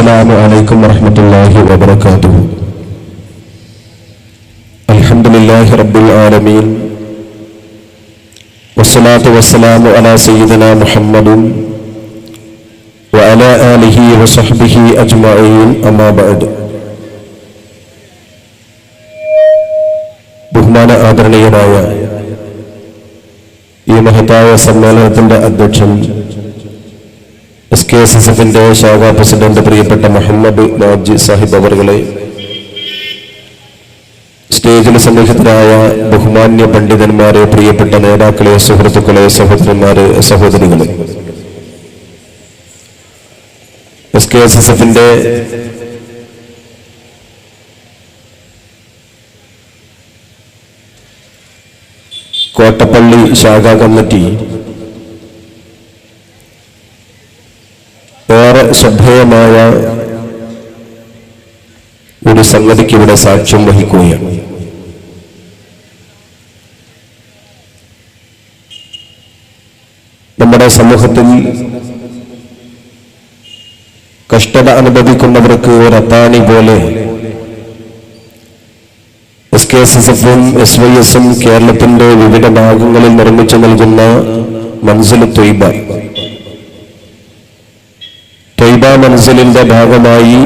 السلام عليكم ورحمة الله وبركاته. الحمد لله رب العالمين والصلاة والسلام على سيدنا محمد وعلى آله وصحبه أجمعين أما بعد. ബഹുമാന ആദരണീയനായ ഈ മഹത്തായ സമ്മേളനത്തിന്റെ അധ്യക്ഷൻ SKSSFന്റെ ശാഖാ പ്രസിഡന്റ് പ്രിയപ്പെട്ട മുഹമ്മദ് നാജി സാഹിബ് അവറുകളെ, സ്റ്റേജിൽ സന്നിഹിതരായ ബഹുമാന്യ പണ്ഡിതന്മാരെ, പ്രിയപ്പെട്ട നേതാക്കളെ, സുഹൃത്തുക്കളെ, സഹോദരന്മാരെ, സഹോദരികളെ, SKSSFന്റെ കോട്ടപ്പള്ളി ശാഖാ കമ്മിറ്റി ഏറെ ശ്രദ്ധേയമായ ഒരു സംഗതിക്ക് ഇവിടെ സാക്ഷ്യം വഹിക്കുകയാണ്. നമ്മുടെ സമൂഹത്തിൽ കഷ്ടത അനുഭവിക്കുന്നവർക്ക് ഒരു അത്താണി പോലെ SKSSFും SYSും കേരളത്തിന്റെ വിവിധ ഭാഗങ്ങളിൽ നിർമ്മിച്ചു നൽകുന്ന മൻസിൽ ത്വയ്ബ മൻസിലിന്റെ ഭാഗമായി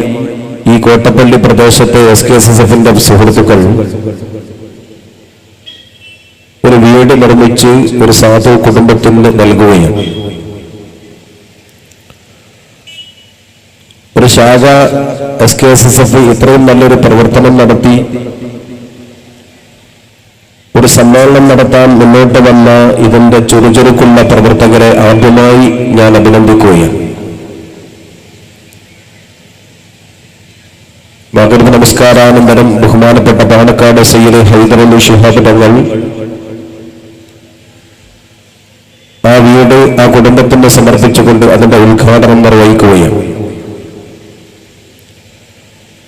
ഈ കോട്ടപ്പള്ളി പ്രദേശത്തെ SKSSFന്റെ സുഹൃത്തുക്കൾ ഒരു വീട് നിർമ്മിച്ച് ഒരു സാധു കുടുംബത്തിന് നൽകുകയാണ്. ഒരു ശാഖ SKSSF ഇത്രയും നല്ലൊരു പ്രവർത്തനം നടത്തി ഒരു സമ്മേളനം നടത്താൻ മുന്നോട്ട് വന്ന ഇതിന്റെ ചുറുചുറുക്കുള്ള പ്രവർത്തകരെ ആദ്യമായി ഞാൻ അഭിനന്ദിക്കുകയാണ്. മകരവ് നമസ്കാരാനന്തരം ബഹുമാനപ്പെട്ട പാണക്കാട് സയ്യിദ് ഹൈദരലി ശിഹാബ് തങ്ങൾ ആ വീട് ആ കുടുംബത്തിന് സമർപ്പിച്ചുകൊണ്ട് അതിന്റെ ഉദ്ഘാടനം നിർവഹിക്കുകയാണ്.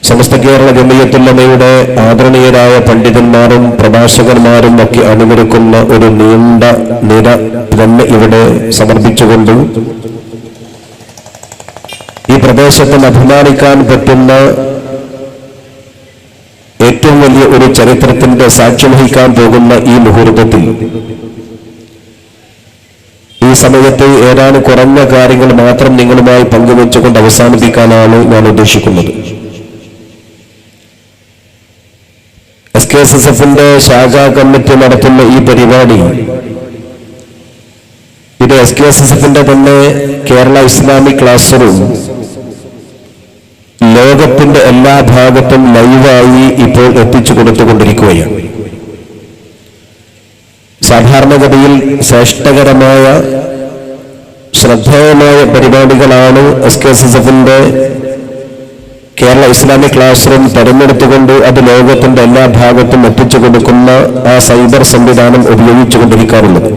സമസ്ത കേരള ജമിയത്തുല്ലമയുടെ ആദരണീയരായ പണ്ഡിതന്മാരും പ്രഭാഷകന്മാരും ഒക്കെ അണിനിരക്കുന്ന ഒരു നീണ്ട നിര തന്നെ ഇവിടെ സമർപ്പിച്ചുകൊണ്ട് ഈ പ്രദേശത്തിന് അഭിമാനിക്കാൻ പറ്റുന്ന ഏറ്റവും വലിയ ഒരു ചരിത്രത്തിന്റെ സാക്ഷ്യം വഹിക്കാൻ പോകുന്ന ഈ മുഹൂർത്തത്തിൽ ഈ സമയത്ത് ഏതാനും കുറഞ്ഞ കാര്യങ്ങൾ മാത്രം നിങ്ങളുമായി പങ്കുവെച്ചുകൊണ്ട് അവസാനിപ്പിക്കാനാണ് ഞാൻ ഉദ്ദേശിക്കുന്നത്. SKSSFന്റെ ശാഖാ കമ്മിറ്റി നടത്തുന്ന ഈ പരിപാടി ഇത് SKSSFന്റെ തന്നെ കേരള ഇസ്ലാമിക് ക്ലാസ് റൂം ലോകത്തിന്റെ എല്ലാ ഭാഗത്തും ലൈവായി ഇപ്പോൾ എത്തിച്ചു കൊടുത്തുകൊണ്ടിരിക്കുകയാണ്. സാധാരണഗതിയിൽ ശ്രേഷ്ഠകരമായ ശ്രദ്ധേയമായ പരിപാടികളാണ് SKSSFന്റെ കേരള ഇസ്ലാമിക് ക്ലാസ് റൂം തെരഞ്ഞെടുത്തുകൊണ്ട് അത് ലോകത്തിന്റെ എല്ലാ ഭാഗത്തും എത്തിച്ചു കൊടുക്കുന്ന ആ സൈബർ സംവിധാനം ഉപയോഗിച്ചുകൊണ്ടിരിക്കാറുള്ളത്.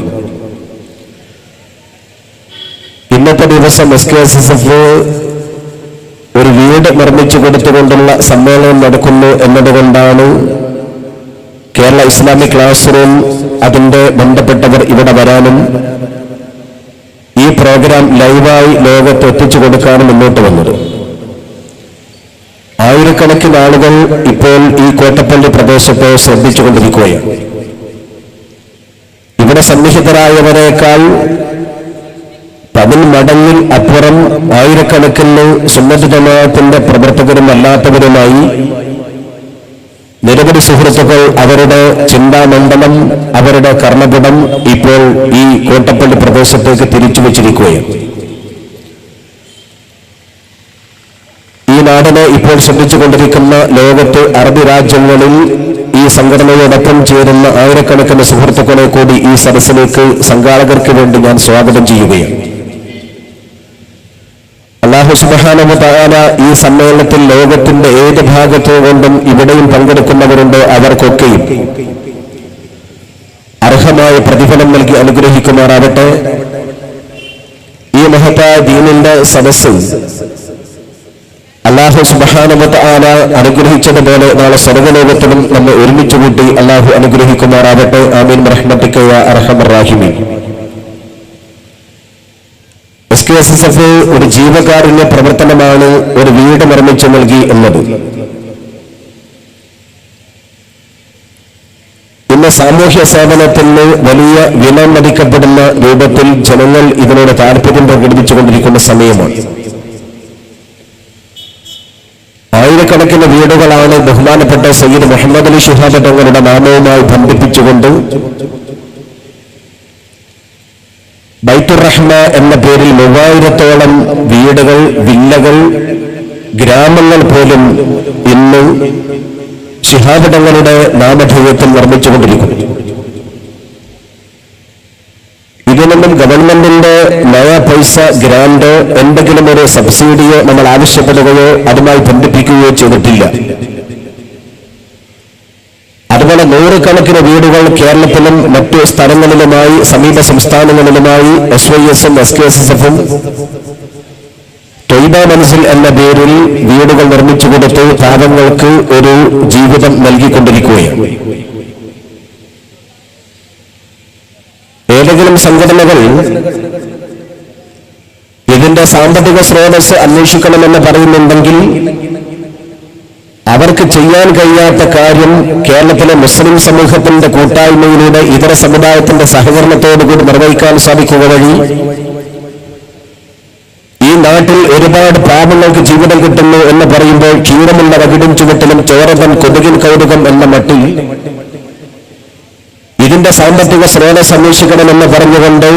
ഇന്നത്തെ ദിവസം SKSSF ഒരു വീട് നിർമ്മിച്ചു കൊടുത്തുകൊണ്ടുള്ള സമ്മേളനം നടക്കുന്നു എന്നതുകൊണ്ടാണ് കേരള ഇസ്ലാമിക് ക്ലാസ് റൂം അതിന്റെ ബന്ധപ്പെട്ടവർ ഇവിടെ വരാനും ഈ പ്രോഗ്രാം ലൈവായി ലോകത്ത് എത്തിച്ചു കൊടുക്കാനും മുന്നോട്ട് വന്നത്. ആയിരക്കണക്കിന് ആളുകൾ ഇപ്പോൾ ഈ കോട്ടപ്പള്ളി പ്രദേശത്തെ ശ്രദ്ധിച്ചുകൊണ്ടിരിക്കുകയാണ്. ഇവിടെ സന്നിഹിതരായവരെക്കാൾ 10 മടങ്ങിൽ അപ്പുറം ആയിരക്കണക്കിന് സുന്നത്ത് ജമാഅത്തിന്റെ പ്രവർത്തകരും അല്ലാത്തവരുമായി നിരവധി സുഹൃത്തുക്കൾ അവരുടെ ചിന്താമണ്ഡലം, അവരുടെ കർമ്മപുടം ഇപ്പോൾ ഈ കോട്ടപ്പള്ളി പ്രദേശത്തേക്ക് തിരിച്ചു വച്ചിരിക്കുകയാണ്. ഈ നാടിനെ ഇപ്പോൾ ശ്രദ്ധിച്ചുകൊണ്ടിരിക്കുന്ന ലോകത്ത് അറബി രാജ്യങ്ങളിൽ ഈ സംഘടനയോടൊപ്പം ചേരുന്ന ആയിരക്കണക്കിന് സുഹൃത്തുക്കളെ കൂടി ഈ സദസ്സിലേക്ക് സംഘാടകർക്ക് വേണ്ടി ഞാൻ സ്വാഗതം ചെയ്യുകയാണ്. അല്ലാഹു സുബ്ഹാനഹു വ തആല ഈ സമ്മേളനത്തിൽ ലോകത്തിന്റെ ഏത് ഭാഗത്തുകൊണ്ടും ഇവിടെയും പങ്കെടുക്കുന്നവരുണ്ട് അവർക്കൊക്കെയും അർഹമായ പ്രതിഫലം നൽകി അനുഗ്രഹിക്കുമാറാവട്ടെ. ഈ മഹത്തായ ദീനിന്റെ സദസ്സ് അല്ലാഹു സുബ്ഹാനഹു വ തആല അനുഗ്രഹിച്ചതുപോലെ നാളെ സ്വർഗ്ഗലോകത്തിലും നമ്മെ ഒരുമിച്ച് കൂട്ടി അല്ലാഹു അനുഗ്രഹിക്കുമാറാവട്ടെ. ആമീൻ ബിറഹ്മതിക യാ അർഹമർ റഹീമീൻ. SKSSF ഒരു ജീവകാരുണ്യ പ്രവർത്തനമാണ് ഒരു വീട് നിർമ്മിച്ചു നൽകി എന്നത്. ഇന്ന് സാമൂഹ്യ സേവനത്തിന് വലിയ വില മതിക്കപ്പെടുന്ന രൂപത്തിൽ ജനങ്ങൾ ഇതിനോട് താല്പര്യം പ്രകടിപ്പിച്ചുകൊണ്ടിരിക്കുന്ന സമയമാണ്. ആയിരക്കണക്കിന് വീടുകളാണ് ബഹുമാനപ്പെട്ട സയ്യിദ് മുഹമ്മദ് അലി ശിഹാബ് തങ്ങളുടെ നാമവുമായി ബന്ധിപ്പിച്ചുകൊണ്ട് ബൈത്തുർ റഹ്മ എന്ന പേരിൽ 3000-ഓളം വീടുകൾ, വില്ലകൾ, ഗ്രാമങ്ങൾ പോലും ഇന്ന് ശിഹാബ് തങ്ങളുടെ നാമധേയത്തിൽ നിർമ്മിച്ചുകൊണ്ടിരിക്കുന്നു. ഇതിനൊന്നും ഗവൺമെന്റിന്റെ നയ പൈസ ഗ്രാന്റോ എന്തെങ്കിലും ഒരു സബ്സിഡിയോ നമ്മൾ ആവശ്യപ്പെടുകയോ അതുമായി ബന്ധിപ്പിക്കുകയോ ചെയ്തിട്ടില്ല. അതുപോലെ നൂറുകണക്കിന് വീടുകൾ കേരളത്തിലും മറ്റു സ്ഥലങ്ങളിലുമായി സമീപ സംസ്ഥാനങ്ങളിലുമായി SYS-ഉം SKSSF-ഉം തൊയ്ബ മൻസിൽ എന്ന പേരിൽ വീടുകൾ നിർമ്മിച്ചു കൊടുത്ത് പാവങ്ങൾക്ക് ഒരു ജീവിതം നൽകിക്കൊണ്ടിരിക്കുകയാണ്. ഏതെങ്കിലും സംഘടനകൾ ഇതിന്റെ സാമ്പത്തിക സ്രോതസ് അന്വേഷിക്കണമെന്ന് പറയുന്നുണ്ടെങ്കിൽ അവർക്ക് ചെയ്യാൻ കഴിയാത്ത കാര്യം കേരളത്തിലെ മുസ്ലിം സമൂഹത്തിന്റെ കൂട്ടായ്മയിലൂടെ ഇതര സമുദായത്തിന്റെ സഹകരണത്തോടുകൂടി നിർവഹിക്കാൻ സാധിക്കുക വഴി ഈ നാട്ടിൽ ഒരുപാട് പാവങ്ങൾക്ക് ജീവിതം കിട്ടുന്നു എന്ന് പറയുമ്പോൾ ക്ഷീരമുള്ള വകിടും ചുവട്ടിലും ചോരതൻ കൊതുകിൻ കൗതുകം എന്ന മട്ടിൽ ഇതിന്റെ സാമ്പത്തിക സ്രോതസ് അന്വേഷിക്കണമെന്ന് പറഞ്ഞുകൊണ്ട്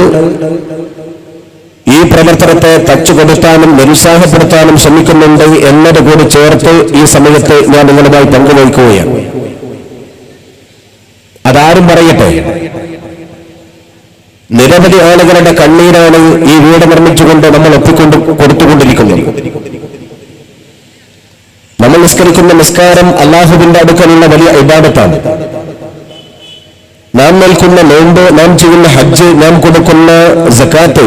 ഈ പ്രവർത്തനത്തെ തച്ചുകൊടുത്താനും നിരുത്സാഹപ്പെടുത്താനും ശ്രമിക്കുന്നുണ്ട് എന്നത് കൂടി ചേർത്ത് ഈ സമയത്ത് ഞാൻ നിങ്ങളുമായി പങ്കുവയ്ക്കുകയാണ്. അതാരും പറയട്ടെ, നിരവധി ആളുകളുടെ കണ്ണീരാണ് ഈ വീട് നിർമ്മിച്ചുകൊണ്ട് നമ്മൾ കൊടുത്തുകൊണ്ടിരിക്കുന്നത്. നമ്മൾ നിസ്കരിക്കുന്ന നിസ്കാരം അല്ലാഹുവിന്റെ അടുക്കലുള്ള വലിയ ഇബാദത്താണ്. നാം നിൽക്കുന്ന നോമ്പ്, നാം ചെയ്യുന്ന ഹജ്ജ്, നാം കൊടുക്കുന്ന സകാത്ത്,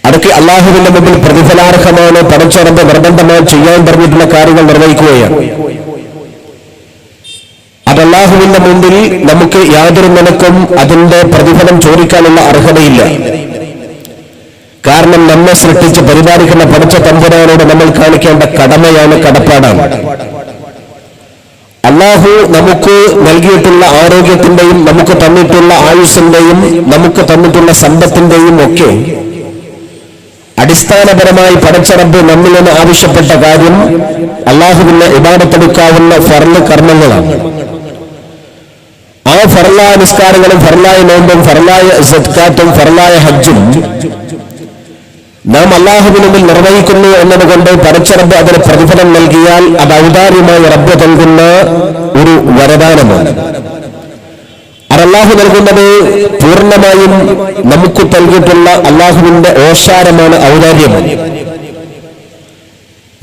അതൊക്കെ അല്ലാഹുവിന്റെ മുമ്പിൽ പ്രതിഫലാർഹമാണ്. പടച്ചറബ് നിർബന്ധമായി ചെയ്യാൻ പറഞ്ഞിട്ടുള്ള കാര്യങ്ങൾ നിർവഹിക്കുകയാണ്. അത് അല്ലാഹുവിന്റെ മുമ്പിൽ നമുക്ക് യാതൊരു നിലക്കും അതിന്റെ പ്രതിഫലം ചോദിക്കാനുള്ള അർഹതയില്ല. കാരണം നമ്മെ സൃഷ്ടിച്ച് പരിപാലിക്കുന്ന പടച്ച തമ്പുരാനോട് നമ്മൾ കാണിക്കേണ്ട കടമയാണ്, കടപ്പാടാണ്. അല്ലാഹു നമുക്ക് നൽകിയിട്ടുള്ള ആരോഗ്യത്തിന്റെയും നമുക്ക് തന്നിട്ടുള്ള ആയുസ്സിന്റെയും നമുക്ക് തന്നിട്ടുള്ള സമ്പത്തിന്റെയും ഒക്കെ അടിസ്ഥാനപരമായി പടച്ച റബ്ബ് നമ്മിൽ നിന്ന് ആവശ്യപ്പെട്ട കാര്യം അല്ലാഹുവിനെ ഇബാദത്തെടുക്കാവുന്ന ഫർള് കർമ്മങ്ങളാണ്. ആ ഫർളായ നിസ്കാരങ്ങളും ഫർളായ നോമ്പും ഫർളായ സക്കാത്തും ഫർളായ ഹജ്ജും നാം അല്ലാഹുവിന് മുമ്പിൽ നിർവഹിക്കുന്നു എന്നതുകൊണ്ട് പടച്ച റബ്ബ് അതിന് പ്രതിഫലം നൽകിയാൽ അത് ഔദാര്യമായി റബ്ബ് നൽകുന്ന ഒരു വരദാനമാണ്. അത് അല്ലാഹു നൽകുന്നത് പൂർണ്ണമായും നമുക്ക് നൽകിയിട്ടുള്ള അല്ലാഹുവിന്റെ ഓശാരമാണ്, ഔദാര്യമാണ്.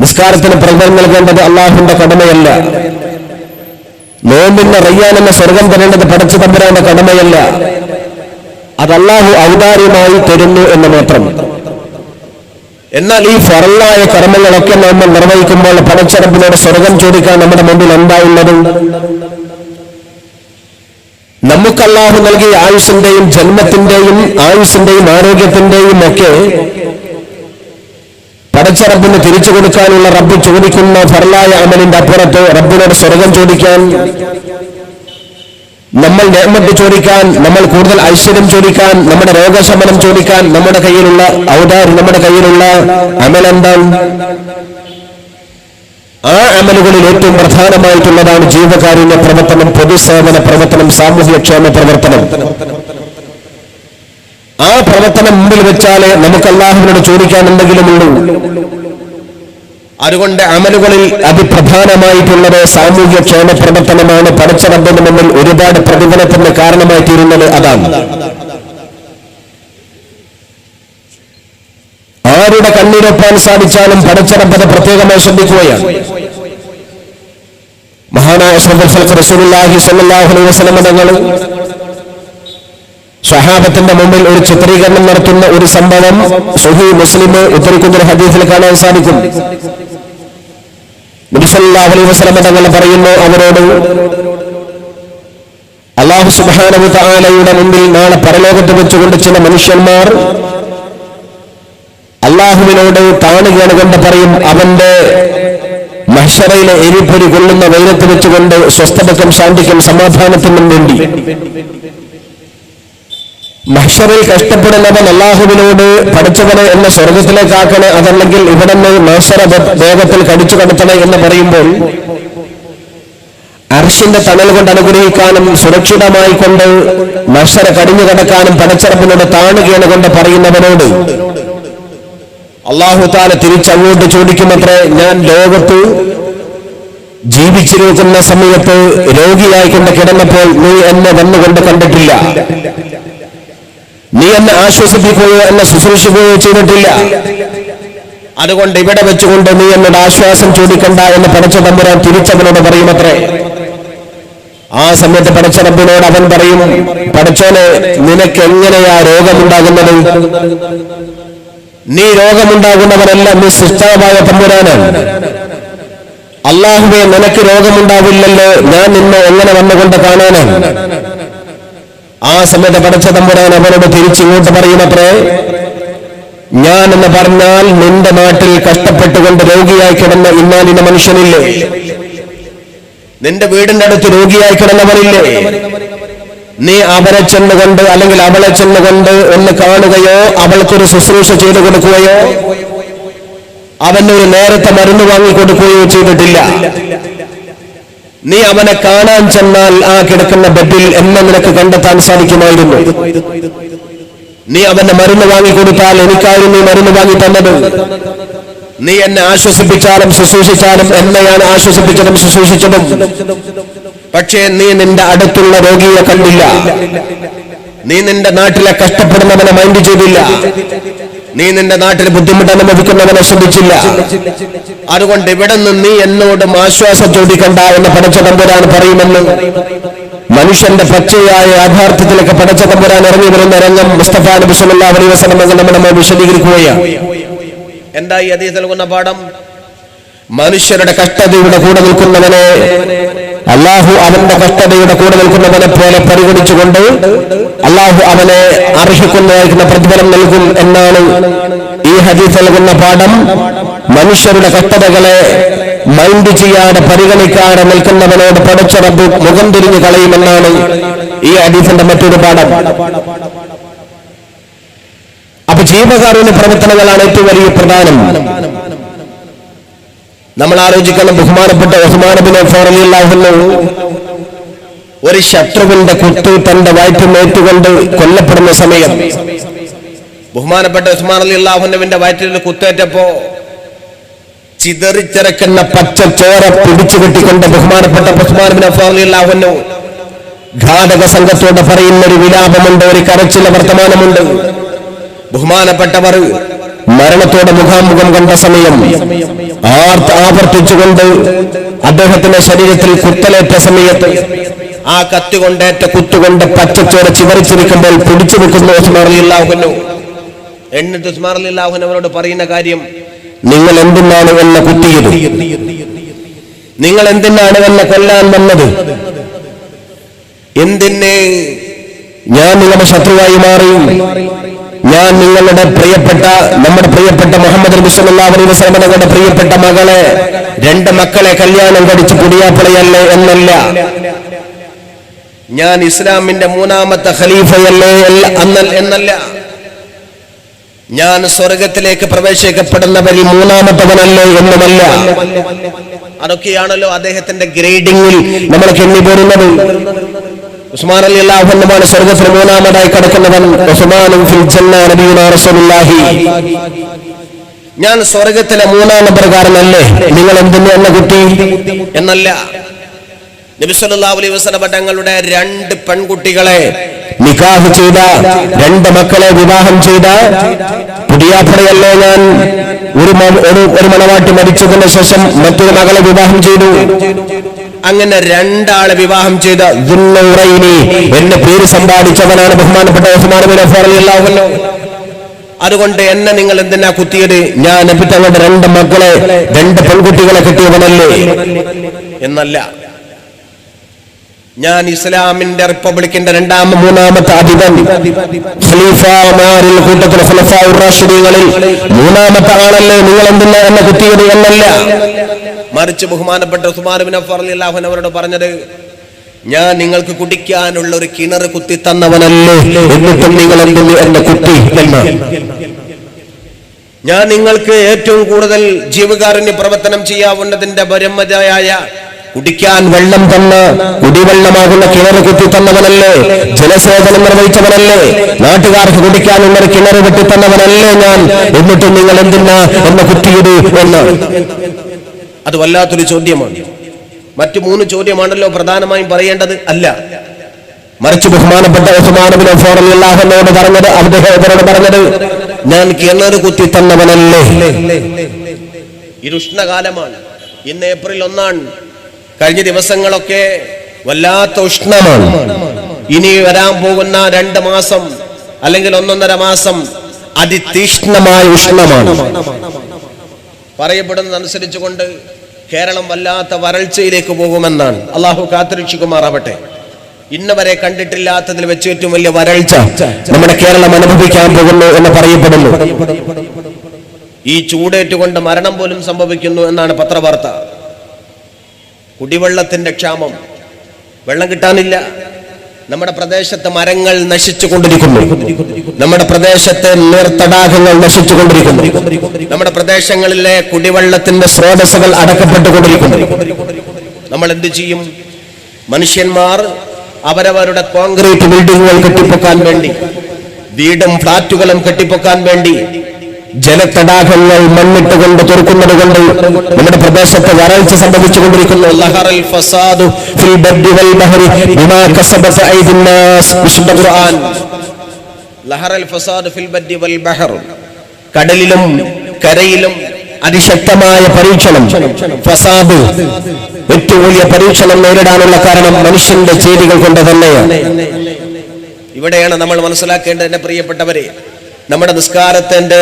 നിസ്കാരത്തിന് പ്രതിഫലം നൽകേണ്ടത് അല്ലാഹുവിന്റെ കടമയല്ല. നോമ്പിന്റെ റയ്യാൻ എന്ന സ്വർഗം തരേണ്ടത് പടച്ച തമ്പുരാന്റെ കടമയല്ല. അത് അല്ലാഹു ഔദാര്യമായി തരുന്നു എന്ന് മാത്രം. എന്നാൽ ഈ ഫർളായ കർമ്മങ്ങളൊക്കെ നമ്മൾ നിർവഹിക്കുമ്പോൾ പടച്ച റബ്ബിനോട് സ്വർഗം ചോദിക്കാൻ നമ്മുടെ മുമ്പിൽ എന്തായുള്ളത്? നമുക്ക് അല്ലാഹു നൽകിയ ആയുസ്സിന്റെയും ജന്മത്തിന്റെയും ആയുസ്സിന്റെയും ആരോഗ്യത്തിന്റെയും ഒക്കെ പടച്ച റബ്ബിന് തിരിച്ചു കൊടുക്കാനുള്ള റബ്ബ് ചോദിക്കുന്ന ഫർളായ അമലിന്റെ അപ്പുറത്ത് റബ്ബിനോട് സ്വർഗം ചോദിക്കാൻ, നമ്മൾ നിഅമത്ത് ചോദിക്കാൻ, നമ്മൾ കൂടുതൽ ഐശ്വര്യം ചോദിക്കാൻ, നമ്മുടെ രോഗശമനം ചോദിക്കാൻ നമ്മുടെ കയ്യിലുള്ള ഔദാര്യം, നമ്മുടെ കയ്യിലുള്ള അമലെന്താണ്? ആ അമലുകളിൽ ഏറ്റവും പ്രധാനമായിട്ടുള്ളതാണ് ജീവകാരുണ്യ പ്രവർത്തനം, പൊതുസേവന പ്രവർത്തനം, സാമൂഹ്യക്ഷേമ പ്രവർത്തനം. ആ പ്രവർത്തനം മുമ്പിൽ വെച്ചാലേ നമുക്ക് അല്ലാഹുവിനോട് ചോദിക്കാൻ എന്തെങ്കിലുമുള്ളൂ. അതുകൊണ്ട് അമലുകളിൽ അതിപ്രധാനമായിട്ടുള്ളത് സാമൂഹ്യക്ഷേമ പ്രവർത്തനമാണ്. പടച്ച റബ്ബിന് മുമ്പിൽ ഒരുപാട് പ്രതിഫലത്തിന് കാരണമായി തീരുന്നത് അതാണ്. ആരുടെ കണ്ണീരൊപ്പാൻ സാധിച്ചാലും പടച്ച റബ്ബിനെ പ്രത്യേകമായി ശ്രദ്ധിക്കുകയാണ്. മഹാനായ അഷ്റഫുൽ ഖൽഖ് റസൂലുള്ളാഹി സ്വല്ലല്ലാഹു അലൈഹി വസല്ലം തങ്ങൾ സ്വഹാബത്തിന്റെ മുമ്പിൽ ഒരു ചിത്രീകരണം നടത്തുന്ന ഒരു സംഭവം സ്വഹീഹ് മുസ്ലിം ഉദ്ധരിക്കുന്ന ഒരു ഹദീസിൽ കാണാൻ സാധിക്കും. നബി സല്ലല്ലാഹു അലൈഹി വസല്ലം തങ്ങൾ പറയുന്നു അവരോട്, അല്ലാഹു സുബ്ഹാനഹു വ തആലയുടെ മുമ്പിൽ നാളെ പരലോകത്ത് വെച്ചുകൊണ്ട് ചില മനുഷ്യന്മാർ അള്ളാഹുവിനോട് താണുകയാണ് കൊണ്ട് പറയും, അവന്റെ മഹ്ശറയിലെ എരിപ്പൊരി കൊള്ളുന്ന വെയിലത്ത് വെച്ചുകൊണ്ട് സ്വസ്ഥതയ്ക്കും ശാന്തിക്കും സമാധാനത്തിനും വേണ്ടി മഹ്ശറിൽ കഷ്ടപ്പെടുന്നവൻ അള്ളാഹുവിനോട് പഠിച്ചവനെ എന്ന സ്വർഗത്തിലേക്കാക്കണേ, അതല്ലെങ്കിൽ ഇവിടെ നിന്ന് മഹ്ശറ വേഗത്തിൽ കടിച്ചു കടത്തണേ എന്ന് പറയുമ്പോൾ അർശിന്റെ തണൽ കൊണ്ട് അനുഗ്രഹിക്കാനും സുരക്ഷിതമായി കൊണ്ട് മഹ്ശറ കടിഞ്ഞു കടക്കാനും പടച്ചറപ്പിനോട് താണുകയാണ് കൊണ്ട് പറയുന്നവനോട് അള്ളാഹു താല തിരിച്ചങ്ങോട്ട് ചോദിക്കുമത്രേ, ഞാൻ ലോകത്ത് ജീവിച്ചിരിക്കുന്ന സമയത്ത് രോഗിയായിക്കൊണ്ട് കിടന്നപ്പോൾ നീ എന്നെ വന്നുകൊണ്ട് കണ്ടിട്ടില്ല, നീ എന്നെ ആശ്വസിപ്പിക്കുകയോ എന്നെ ശുശ്രൂഷിക്കുകയോ ചെയ്തിട്ടില്ല, അതുകൊണ്ട് ഇവിടെ വെച്ചുകൊണ്ട് നീ എന്നോട് ആശ്വാസം ചോദിക്കണ്ട എന്ന് പടച്ച തമ്പുരാൻ തിരിച്ചവനോട് പറയുമത്രേ. ആ സമയത്ത് പടച്ച റബ്ബിനോട് അവൻ പറയും, പടച്ചോനെ, നിനക്ക് എങ്ങനെയാ രോഗമുണ്ടാകുന്നത്? നീ രോഗമുണ്ടാകുന്നവരല്ല, നീ സൃഷ്ടാവായ തമ്പുരാനാണ്. അല്ലാഹുവേ, നിനക്ക് രോഗമുണ്ടാവില്ലല്ലോ, ഞാൻ നിന്നെ എങ്ങനെ വന്നുകൊണ്ട് കാണാനാണ്? ആ സമയത്ത് പടച്ച തമ്പുരാൻ അവനോട് തിരിച്ചിങ്ങോട്ട് പറയുമത്രേ, ഞാൻ എന്ന് പറഞ്ഞാൽ നിന്റെ നാട്ടിൽ കഷ്ടപ്പെട്ടുകൊണ്ട് രോഗിയായി കിടന്ന ഇന്നാലിന്റെ മനുഷ്യനില്ലേ? നിന്റെ വീടിന്റെ അടുത്ത് രോഗിയായി കിടന്നവരില്ലേ? നീ അവരെ ചെന്നുകൊണ്ട് അല്ലെങ്കിൽ അവളെ ചെന്നുകൊണ്ട് ഒന്ന് കാണുകയോ അവൾക്കൊരു ശുശ്രൂഷ ചെയ്തു കൊടുക്കുകയോ അവനൊരു നേരത്തെ മരുന്ന് വാങ്ങിക്കൊടുക്കുകയോ ചെയ്തിട്ടില്ല. നീ അവനെ കാണാൻ ചെന്നാൽ ആ കിടക്കുന്ന ബെഡിൽ എന്നെ നിനക്ക് കണ്ടെത്താൻ സാധിക്കുമായിരുന്നു. നീ അവന്റെ മരുന്ന് വാങ്ങിക്കൊടുത്താൽ എനിക്കായിരുന്നു നീ മരുന്ന് വാങ്ങി തന്നത്. നീ എന്നെ ആശ്വസിപ്പിച്ചാലും ശുശ്രൂഷിച്ചാലും എന്നെയാണ് ആശ്വസിപ്പിച്ചതും ശുശ്രൂഷിച്ചതും. പക്ഷേ നീ നിന്റെ അടുത്തുള്ള രോഗിയെ കണ്ടില്ല, നീ നിന്റെ നാട്ടിലെ കഷ്ടപ്പെടുന്നവനെ മൈൻഡ് ചെയ്തില്ല, നീ നിന്റെ നാട്ടിൽ ബുദ്ധിമുട്ട് അനുഭവിക്കുന്നവനെ ശ്രദ്ധിച്ചില്ല. അതുകൊണ്ട് ഇവിടെ നിന്ന് നീ എന്നോടും ആശ്വാസം ചോദിക്കണ്ട എന്ന് പടച്ച തമ്പുരാൻ പറയുമെന്ന് മനുഷ്യന്റെ പച്ചയായ യാഥാർത്ഥ്യത്തിലേക്ക് പടച്ച തമ്പുരാൻ ഇറങ്ങി വരുന്ന രംഗം മുസ്തഫ നബി സല്ലല്ലാഹു അലൈഹി വസല്ലം നമ്മൾ വിശദീകരിക്കുകയാണ്. എന്താ ഈ ഹദീസ് നൽകുന്ന പാഠം? മനുഷ്യരുടെ കഷ്ടതയുടെ കൂടെ നിൽക്കുന്നവനെ അല്ലാഹു അവന്റെ കഷ്ടതയുടെ കൂടെ നിൽക്കുന്നവനെ പോലെ പരിഗണിച്ചുകൊണ്ട് അല്ലാഹു അവനെ അർഹിക്കുന്നതായിരിക്കുന്ന പ്രതിഫലം നൽകും എന്നാണ് ഈ ഹദീസ് നൽകുന്ന പാഠം. മനുഷ്യരുടെ കഷ്ടതകളെ മൈൻഡ് ചെയ്യാതെ പരിഗണിക്കാതെ നിൽക്കുന്നവനോട് പടച്ച റബ്ബ് മുഖം തിരിഞ്ഞു കളയുമെന്നാണ് ഈ ഹദീസിന്റെ മറ്റൊരു പാഠം. അപ്പൊ ജീവകാരുണ്യ പ്രവർത്തനങ്ങളാണ് ഏറ്റവും വലിയ പ്രധാനം. നമ്മൾ ആലോചിക്കണം, ബഹുമാനപ്പെട്ട ഉസ്മാൻ ഇബ്നു അഫ്ഫാൻ റളിയല്ലാഹു അൻഹു ഒരു ശത്രുവിന്റെ കുത്ത് തന്റെ വയറ്റിലേറ്റുകൊണ്ട് കൊല്ലപ്പെടുന്ന സമയം ബഹുമാനപ്പെട്ട ഉസ്മാൻ റളിയല്ലാഹു അൻഹുവിന്റെ വയറ്റിൽ കുത്തേറ്റപ്പോ ചിതറിച്ചിറക്കുന്ന പച്ച ചോര പിടിച്ചു കെട്ടിക്കൊണ്ട് ബഹുമാനപ്പെട്ട ഉസ്മാൻ ഇബ്നു അഫ്ഫാൻ റളിയല്ലാഹു അൻഹു ഘാതക സംഘത്തോട് പറയുന്ന ഒരു വിലാപമുണ്ട്, ഒരു കരച്ചില വർത്തമാനമുണ്ട്. ബഹുമാനപ്പെട്ടവർ മരണത്തോടെ മുഖാമുഖം കണ്ട സമയം ആവർത്തിച്ചുകൊണ്ട് അദ്ദേഹത്തിന്റെ ശരീരത്തിൽ കുത്തലേറ്റ സമയത്ത് ആ കത്തുകൊണ്ടേറ്റ കുത്തുകൊണ്ട് പച്ചച്ചോര ചിതറിച്ചിരിക്കുമ്പോൾ പിടിച്ചു നിൽക്കുന്ന ഉസ്മാൻ റളിയല്ലാഹു അൻഹു. എന്നിട്ട് ഉസ്മാൻ റളിയല്ലാഹു അൻഹു അവരോട് പറയുന്ന കാര്യം, നിങ്ങൾ എന്തിനാണ് എന്നെ കുത്തിയത്? നിങ്ങൾ എന്തിനാണ് എന്നെ കൊല്ലാൻ വന്നത്? എന്തിന് ഞാൻ നിങ്ങളുടെ ശത്രുവായി മാറി? ഞാൻ നിങ്ങളുടെ നമ്മുടെ പ്രിയപ്പെട്ട മുഹമ്മദ് നബി സല്ലല്ലാഹു അലൈഹി വസല്ലം തങ്ങളുടെ പ്രിയപ്പെട്ട മകളെ, 2 മക്കളെ കല്യാണം കഴിച്ച് കുടിയാപ്പിളയല്ലേ എന്നല്ല, ഞാൻ ഇസ്ലാമിന്റെ 3ാമത്തെ ഖലീഫയല്ലേ എന്നല്ല, ഞാൻ സ്വർഗത്തിലേക്ക് പ്രവേശിക്കപ്പെടുന്നവരിൽ 3ാമത്തവനല്ലേ എന്നുമല്ല. അതൊക്കെയാണല്ലോ അദ്ദേഹത്തിന്റെ ഗ്രേഡിംഗിൽ നമ്മൾ എണ്ണിപ്പോരുന്നത്. ഉസ്മാൻ റളിയല്ലാഹു അൻഹുവാണ് സ്വർഗ്ഗത്തിൽ 3ാമതായി കിടക്കുന്നവൻ. ഉസ്മാനും ഫിൽ ജന്ന നബിയുനാ റസൂലുള്ളാഹി, ഞാൻ സ്വർഗ്ഗത്തിലെ 3ാം പ്രകാരമല്ലേ, നിങ്ങൾ എന്തിനെ എന്നെ കുത്തി എന്നല്ല. നബി സല്ലല്ലാഹു അലൈഹി വസല്ലം തങ്ങളുടെ 2 പെൺകുട്ടികളെ നിക്കാഹ് ചെയ്ത, 2 മക്കളെ വിവാഹം ചെയ്ത പുതിയാപ്പുറയല്ലേ ഞാൻ. ഒരു മണവാട്ടി മരിച്ചതിന് ശേഷം മറ്റൊരു മകളെ വിവാഹം ചെയ്തു. അങ്ങനെ 2 ആളെ വിവാഹം ചെയ്ത ദുന്നൗറൈനി എന്ന പേര് സമ്പാദിച്ചവനാണ് ബഹുമാനപ്പെട്ട ഉസ്മാൻ ഇബ്നു അഫ്ഫാൻ റളിയല്ലാഹു അൻഹു. അതുകൊണ്ട് എന്നെ നിങ്ങൾ എന്തിനാ കുത്തിയത്? ഞാൻ നബി തങ്ങളുടെ 2 മക്കളെ 2 പെൺകുട്ടികളെ കിട്ടിയവനല്ലേ എന്നല്ല. ഞാൻ ഇസ്ലാമിന്റെ റിപ്പബ്ലിക്കിന്റെ മൂന്നാമത്തെ അധിപൻ, ഖലീഫമാരിൽ കൂട്ടത്തിൽ ഖുലഫാഉർ റാഷിദീങ്ങളിൽ മൂന്നാമത്തെ ആളല്ലേ നിങ്ങൾ എന്തിനാ എന്നെ കുത്തിയത് എന്നല്ല, മറിച്ച് ബഹുമാനപ്പെട്ട ഉസ്മാൻ ഇബ്നു അഫ്ഫാൻ റളിയല്ലാഹു അൻഹു അവരോട് പറഞ്ഞത്, ഞാൻ നിങ്ങൾക്ക് കുടിക്കാനുള്ള ഒരു കിണർ കുത്തി തന്നവനല്ലേ, എന്നിട്ടും നിങ്ങൾ എന്തിന് എന്നെ കുത്തി എന്നാണ്. ഞാൻ നിങ്ങൾക്ക് ഏറ്റവും കൂടുതൽ ജീവകാരുണ്യ പ്രവർത്തനം ചെയ്യാവുന്നതിന്റെ പരമതയായ കുടിക്കാൻ വെള്ളം തന്ന, കുടിവെള്ളമാകുന്ന കിണർ കുത്തി തന്നവനല്ലേ, ജലസേചനം നിർവഹിച്ചവനല്ലേ, നാട്ടുകാർക്ക് കുടിക്കാനുള്ള ഒരു കിണർ വെട്ടി തന്നവനല്ലേ ഞാൻ, എന്നിട്ടും നിങ്ങൾ എന്തിനാ എന്നെ കുത്തിയത് എന്നാണ്. അത് വല്ലാത്തൊരു ചോദ്യമാണ്. മറ്റു 3 ചോദ്യമാണല്ലോ പ്രധാനമായും പറയേണ്ടത്, അല്ല. മറിച്ച് ബഹുമാനപ്പെട്ട ഉസ്മാൻ ഇബ്നു അഫ്ഫാൻ റളിയല്ലാഹു അൻഹു പറഞ്ഞത്, അദ്ദേഹത്തോട് പറഞ്ഞത്, ഞാൻ കിണർ കുത്തി തന്നവനല്ലേ. ഇത് ഉഷ്ണകാലമാണ്. ഇന്ന് ഏപ്രിൽ 1 കഴിഞ്ഞ ദിവസങ്ങളൊക്കെ വല്ലാത്ത ഉഷ്ണമാണ്. ഇനി വരാൻ പോകുന്ന 2 മാസം അല്ലെങ്കിൽ 1.5 മാസം അതിതീക്ഷ്ണമായ ഉഷ്ണമാണ്. പറയപ്പെടുന്നതനുസരിച്ചുകൊണ്ട് കേരളം വല്ലാത്ത വരൾച്ചയിലേക്ക് പോകുമെന്നാണ്. അള്ളാഹു കാത്തുരക്ഷിക്കുമാറാവട്ടെ. ഇന്നവരെ കണ്ടിട്ടില്ലാത്തതിൽ വെച്ച് ഏറ്റവും വലിയ വരൾച്ച നമ്മുടെ കേരളം അനുഭവിക്കാൻ പോകുന്നു എന്ന് പറയപ്പെടുന്നു. ഈ ചൂടേറ്റുകൊണ്ട് മരണം പോലും സംഭവിക്കുന്നു എന്നാണ് പത്രവാർത്ത. കുടിവെള്ളത്തിന്റെ ക്ഷാമം, വെള്ളം കിട്ടാനില്ല. നമ്മുടെ പ്രദേശത്തെ മരങ്ങൾ നശിച്ചുകൊണ്ടിരിക്കുന്നു, നമ്മുടെ പ്രദേശത്തെ നീർത്തടാകങ്ങൾ നശിച്ചുകൊണ്ടിരിക്കുന്നു, നമ്മുടെ പ്രദേശങ്ങളിലെ കുടിവെള്ളത്തിന്റെ സ്രോതസ്സുകൾ അടക്കപ്പെട്ടുകൊണ്ടിരിക്കുന്നു. നമ്മൾ എന്ത് ചെയ്യും? മനുഷ്യന്മാർ അവരവരുടെ കോൺക്രീറ്റ് ബിൽഡിങ്ങുകൾ കെട്ടിപ്പൊക്കാൻ വേണ്ടി, വീടും ഫ്ളാറ്റുകളും കെട്ടിപ്പൊക്കാൻ വേണ്ടി ജലത്തടാകങ്ങൾ മണ്ണിട്ടുകൊണ്ട് തുറക്കുന്നത് കൊണ്ട് നമ്മുടെ പ്രദേശത്ത് വരൾച്ച സംഭവിച്ചുകൊണ്ടിരിക്കുന്നു. ലഹറൽ ഫസാദു ഫിൽ ബർരി വൽ ബഹരി ബിമാ കസബത ഐദിൻ നാസ്. വിശുദ്ധ ഖുർആൻ, ലഹറൽ ഫസാദു ഫിൽ ബർരി വൽ ബഹർ, കടലിലും കരയിലും അതിശക്തമായ പരീക്ഷണം, ഫസാദ്, ഏറ്റവും വലിയ പരീക്ഷണം നേരിടാനുള്ള കാരണം മനുഷ്യന്റെ ചെയ്തികൾ കൊണ്ട് തന്നെയാണ്. ഇവിടെയാണ് നമ്മൾ മനസ്സിലാക്കേണ്ടത് എന്റെ പ്രിയപ്പെട്ടവരെ. നമ്മുടെ നിസ്കാരത്തിന്റെ,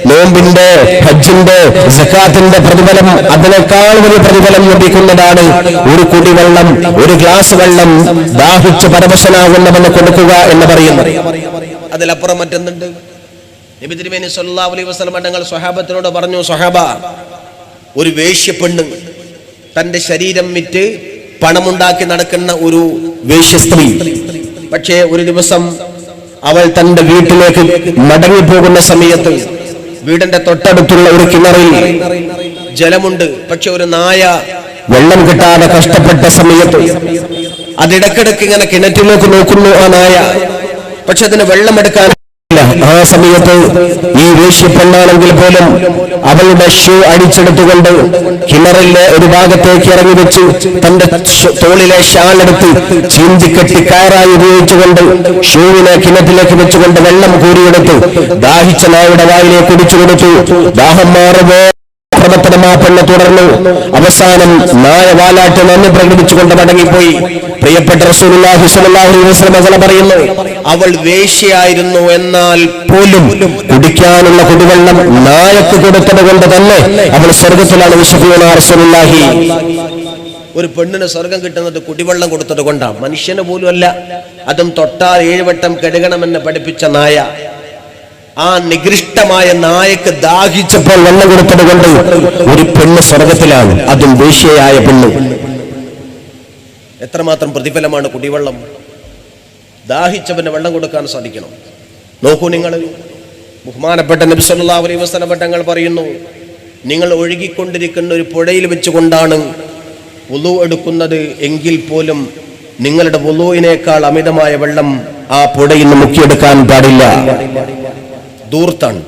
നോമ്പിന്റെ, ഹജ്ജിന്റെ, സക്കാത്തിന്റെ പ്രതിഫലം അതിനേക്കാൾ വലിയ പ്രതിഫലം ലഭിക്കുന്നതാണ് ഒരു കുടിവെള്ളം, ഒരു ഗ്ലാസ് വെള്ളം ദാഹിച്ച് പരവശനാകുന്നവന് കൊടുക്കുക എന്ന് പറയുന്നത്. അതിലപ്പുറം മറ്റൊന്നുണ്ട്. നബി തിരുമേനി സല്ലല്ലാഹു അലൈഹി വസല്ലം തങ്ങൾ സ്വഹാബത്തിനോട് പറഞ്ഞു, സ്വഹാബ, ഒരു വേശ്യപ്പെണ്ണ്, തന്റെ ശരീരം വിറ്റ് പണമുണ്ടാക്കി നടക്കുന്ന ഒരു വേശ്യസ്ത്രീ, പക്ഷേ ഒരു ദിവസം അവൾ തന്റെ വീട്ടിലേക്ക് മടങ്ങിപ്പോകുന്ന സമയത്ത് വീടിന്റെ തൊട്ടടുത്തുള്ള ഒരു കിണറിൽ ജലമുണ്ട്. പക്ഷെ ഒരു നായ വെള്ളം കിട്ടാതെ കഷ്ടപ്പെട്ട സമയത്ത് അതിടക്കിടക്ക് ഇങ്ങനെ കിണറ്റിലേക്ക് നോക്കുന്നു ആ നായ, പക്ഷെ അതിന് വെള്ളമെടുക്കാൻ. ആ സമയത്ത് ഈ വേശ്യപ്പെണ്ണാണെങ്കിൽ പോലും അവളുടെ ഷൂ അടിച്ചെടുത്തുകൊണ്ട് കിണറിലെ ഒരു ഭാഗത്തേക്ക് ഇറങ്ങി വെച്ച് തന്റെ തോളിലെ ഷാൾ എടുത്ത് ചീന്തിക്കെട്ടി കയറായി ഉപയോഗിച്ചുകൊണ്ട് ഷൂവിനെ കിണറ്റിലേക്ക് വെച്ചുകൊണ്ട് വെള്ളം കോരിയെടുത്ത് ദാഹിച്ച നായുടെ വായിലേക്ക് കുടിച്ചു കൊടുത്തു. ദാഹം മാറുമോ പ്രവർത്തനമാപ്പെന്ന് തുടർന്നു. അവസാനം നായ വാലാട്ട് നന്ദി പ്രകടിപ്പിച്ചുകൊണ്ട് മടങ്ങിപ്പോയി. പ്രിയപ്പെട്ട റസൂലുള്ളാഹി സ്വല്ലല്ലാഹു അലൈഹി വസല്ലം പറയുന്നു, അവൾ വേശ്യയായിരുന്നു, എന്നാൽ പോലും കുടിക്കാനുള്ള കുടിവെള്ളം നായക്ക് കൊടുത്തത് കൊണ്ട് തന്നെ അവൾ സ്വർഗത്തിലാണ്. വിശുദ്ധ റസൂലുള്ളാഹി, ഒരു പെണ്ണിന് സ്വർഗം കിട്ടുന്നത് കുടിവെള്ളം കൊടുത്തത് കൊണ്ടാണ്, മനുഷ്യന് പോലും അല്ല. അതും തൊട്ടാൽ 7 വട്ടം കഴുകണമെന്ന് പഠിപ്പിച്ച നായ. ആ നികൃഷ്ടമായ നായക്ക് ദാഹിച്ചപ്പോൾ വെള്ളം കൊടുത്തത് കൊണ്ട് ഒരു പെണ്ണ് സ്വർഗത്തിലാണ്, അതും വേശ്യയായ പെണ്ണ്. എത്രമാത്രം പ്രതിഫലമാണ് കുടിവെള്ളം. ദാഹിച്ചവന് വെള്ളം കൊടുക്കാൻ സാധിക്കണം. നോക്കൂ നിങ്ങൾ, ബഹുമാനപ്പെട്ട നബി സല്ലല്ലാഹു അലൈഹി വസല്ലം തങ്ങൾ പറയുന്നു, നിങ്ങൾ ഒഴുകിക്കൊണ്ടിരിക്കുന്ന ഒരു പുഴയിൽ വെച്ചുകൊണ്ടാണ് വുളു എടുക്കുന്നത് എങ്കിൽ പോലും നിങ്ങളുടെ വുളുവിനേക്കാൾ അമിതമായ വെള്ളം ആ പുഴയിൽ നിന്ന് മുക്കിയെടുക്കാൻ പാടില്ല. ദൂർത്താണ്,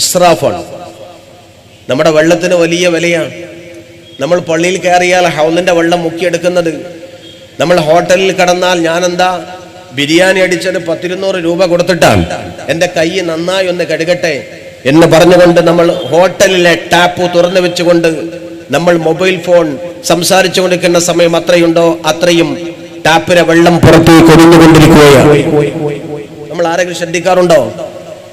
ഇസ്രാഫാണ്. നമ്മുടെ വെള്ളത്തിന് വലിയ വിലയാണ്. നമ്മൾ പള്ളിയിൽ കയറിയാൽ ഹൗലിന്റെ വെള്ളം മുക്കിയെടുക്കുന്നത്, നമ്മൾ ഹോട്ടലിൽ കടന്നാൽ ഞാനെന്താ ബിരിയാണി അടിച്ചത് 100-200 രൂപ കൊടുത്തിട്ടാണ്, എൻ്റെ കൈ നന്നായി ഒന്ന് കഴുകട്ടെ എന്ന് പറഞ്ഞുകൊണ്ട് നമ്മൾ ഹോട്ടലിലെ ടാപ്പ് തുറന്നു വെച്ചുകൊണ്ട് നമ്മൾ മൊബൈൽ ഫോൺ സംസാരിച്ചു കൊണ്ടിരിക്കുന്ന സമയം അത്രയുണ്ടോ അത്രയും ടാപ്പിലെ വെള്ളം പുറത്തേക്ക് ഒഴിഞ്ഞുകൊണ്ടിരിക്കുകയാണ്. നമ്മൾ ആരെങ്കിലും ശ്രദ്ധിക്കാറുണ്ടോ?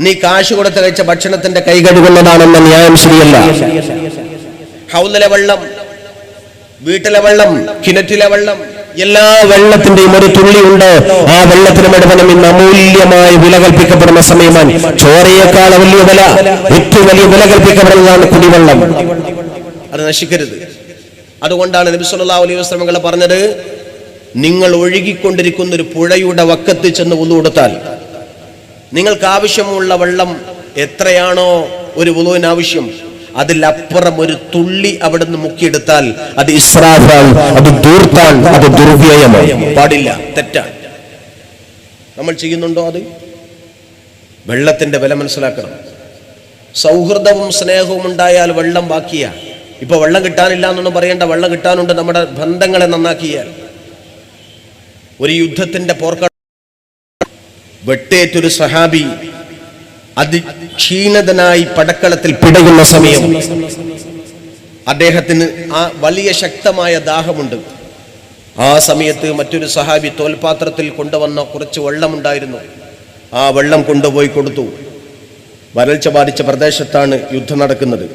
നീ കാശ് കൊടുത്ത് കഴിച്ച ഭക്ഷണത്തിന്റെ കൈ കഴുകുന്നതാണെന്ന ന്യായം ശരിയല്ല. ഹൗലിലെ വെള്ളം, വീട്ടിലെ വെള്ളം, കിണറ്റിലെ വെള്ളം എല്ലാ വെള്ളത്തിന്റെയും ഒരു തുള്ളിയുണ്ട്. ആ വെള്ളത്തിന് മുഴുവനും ഇന്ന് അമൂല്യമായ വില കൽപ്പിക്കപ്പെടുന്ന സമയമാണ്. ചോരയേക്കാൾ വലിയ വില, ഏറ്റവും വലിയ വില കൽപ്പിക്കപ്പെടുന്നതാണ് കുടിവെള്ളം. അത് നശിക്കരുത്. അതുകൊണ്ടാണ് നബി സല്ലല്ലാഹു അലൈഹി വസല്ലം പറഞ്ഞത്, നിങ്ങൾ ഒഴുകിക്കൊണ്ടിരിക്കുന്ന ഒരു പുഴയുടെ വക്കത്ത് ചെന്ന് വുളു കൊടുത്താൽ നിങ്ങൾക്ക് ആവശ്യമുള്ള വെള്ളം എത്രയാണോ ഒരു വുളുവിന് ആവശ്യം, അതിലപ്പുറം ഒരു തുള്ളി അവിടുന്ന് മുക്കിയെടുത്താൽ അത് ഇസ്രാഫാണ്, അത് ദൂർത്താണ്, അത് ദുർവ്യയമാണ്. പാടില്ല, തെറ്റാണ്. നമ്മൾ ചെയ്യുന്നുണ്ടോ? അത് വെള്ളത്തിന്റെ വില മനസ്സിലാക്കണം. സൗഹൃദവും സ്നേഹവും ഉണ്ടായാൽ വെള്ളം ബാക്കിയാ. ഇപ്പൊ വെള്ളം കിട്ടാനില്ല എന്നൊന്നും പറയേണ്ട, വെള്ളം കിട്ടാനുണ്ട്. നമ്മുടെ ബന്ധങ്ങളെ നന്നാക്കിയാൽ. ഒരു യുദ്ധത്തിന്റെ പോർക്കള വെട്ടേറ്റൊരു സഹാബി അതിക്ഷീണിതനായി പടക്കളത്തിൽ പിടയുന്ന സമയം അദ്ദേഹത്തിന് ആ വലിയ ശക്തമായ ദാഹമുണ്ട്. ആ സമയത്ത് മറ്റൊരു സഹാബി തോൽപാത്രത്തിൽ കൊണ്ടുവന്ന കുറച്ച് വെള്ളമുണ്ടായിരുന്നു. ആ വെള്ളം കൊണ്ടുപോയി കൊടുത്തു. വരൾച്ച ബാധിച്ച പ്രദേശത്താണ് യുദ്ധം നടക്കുന്നത്.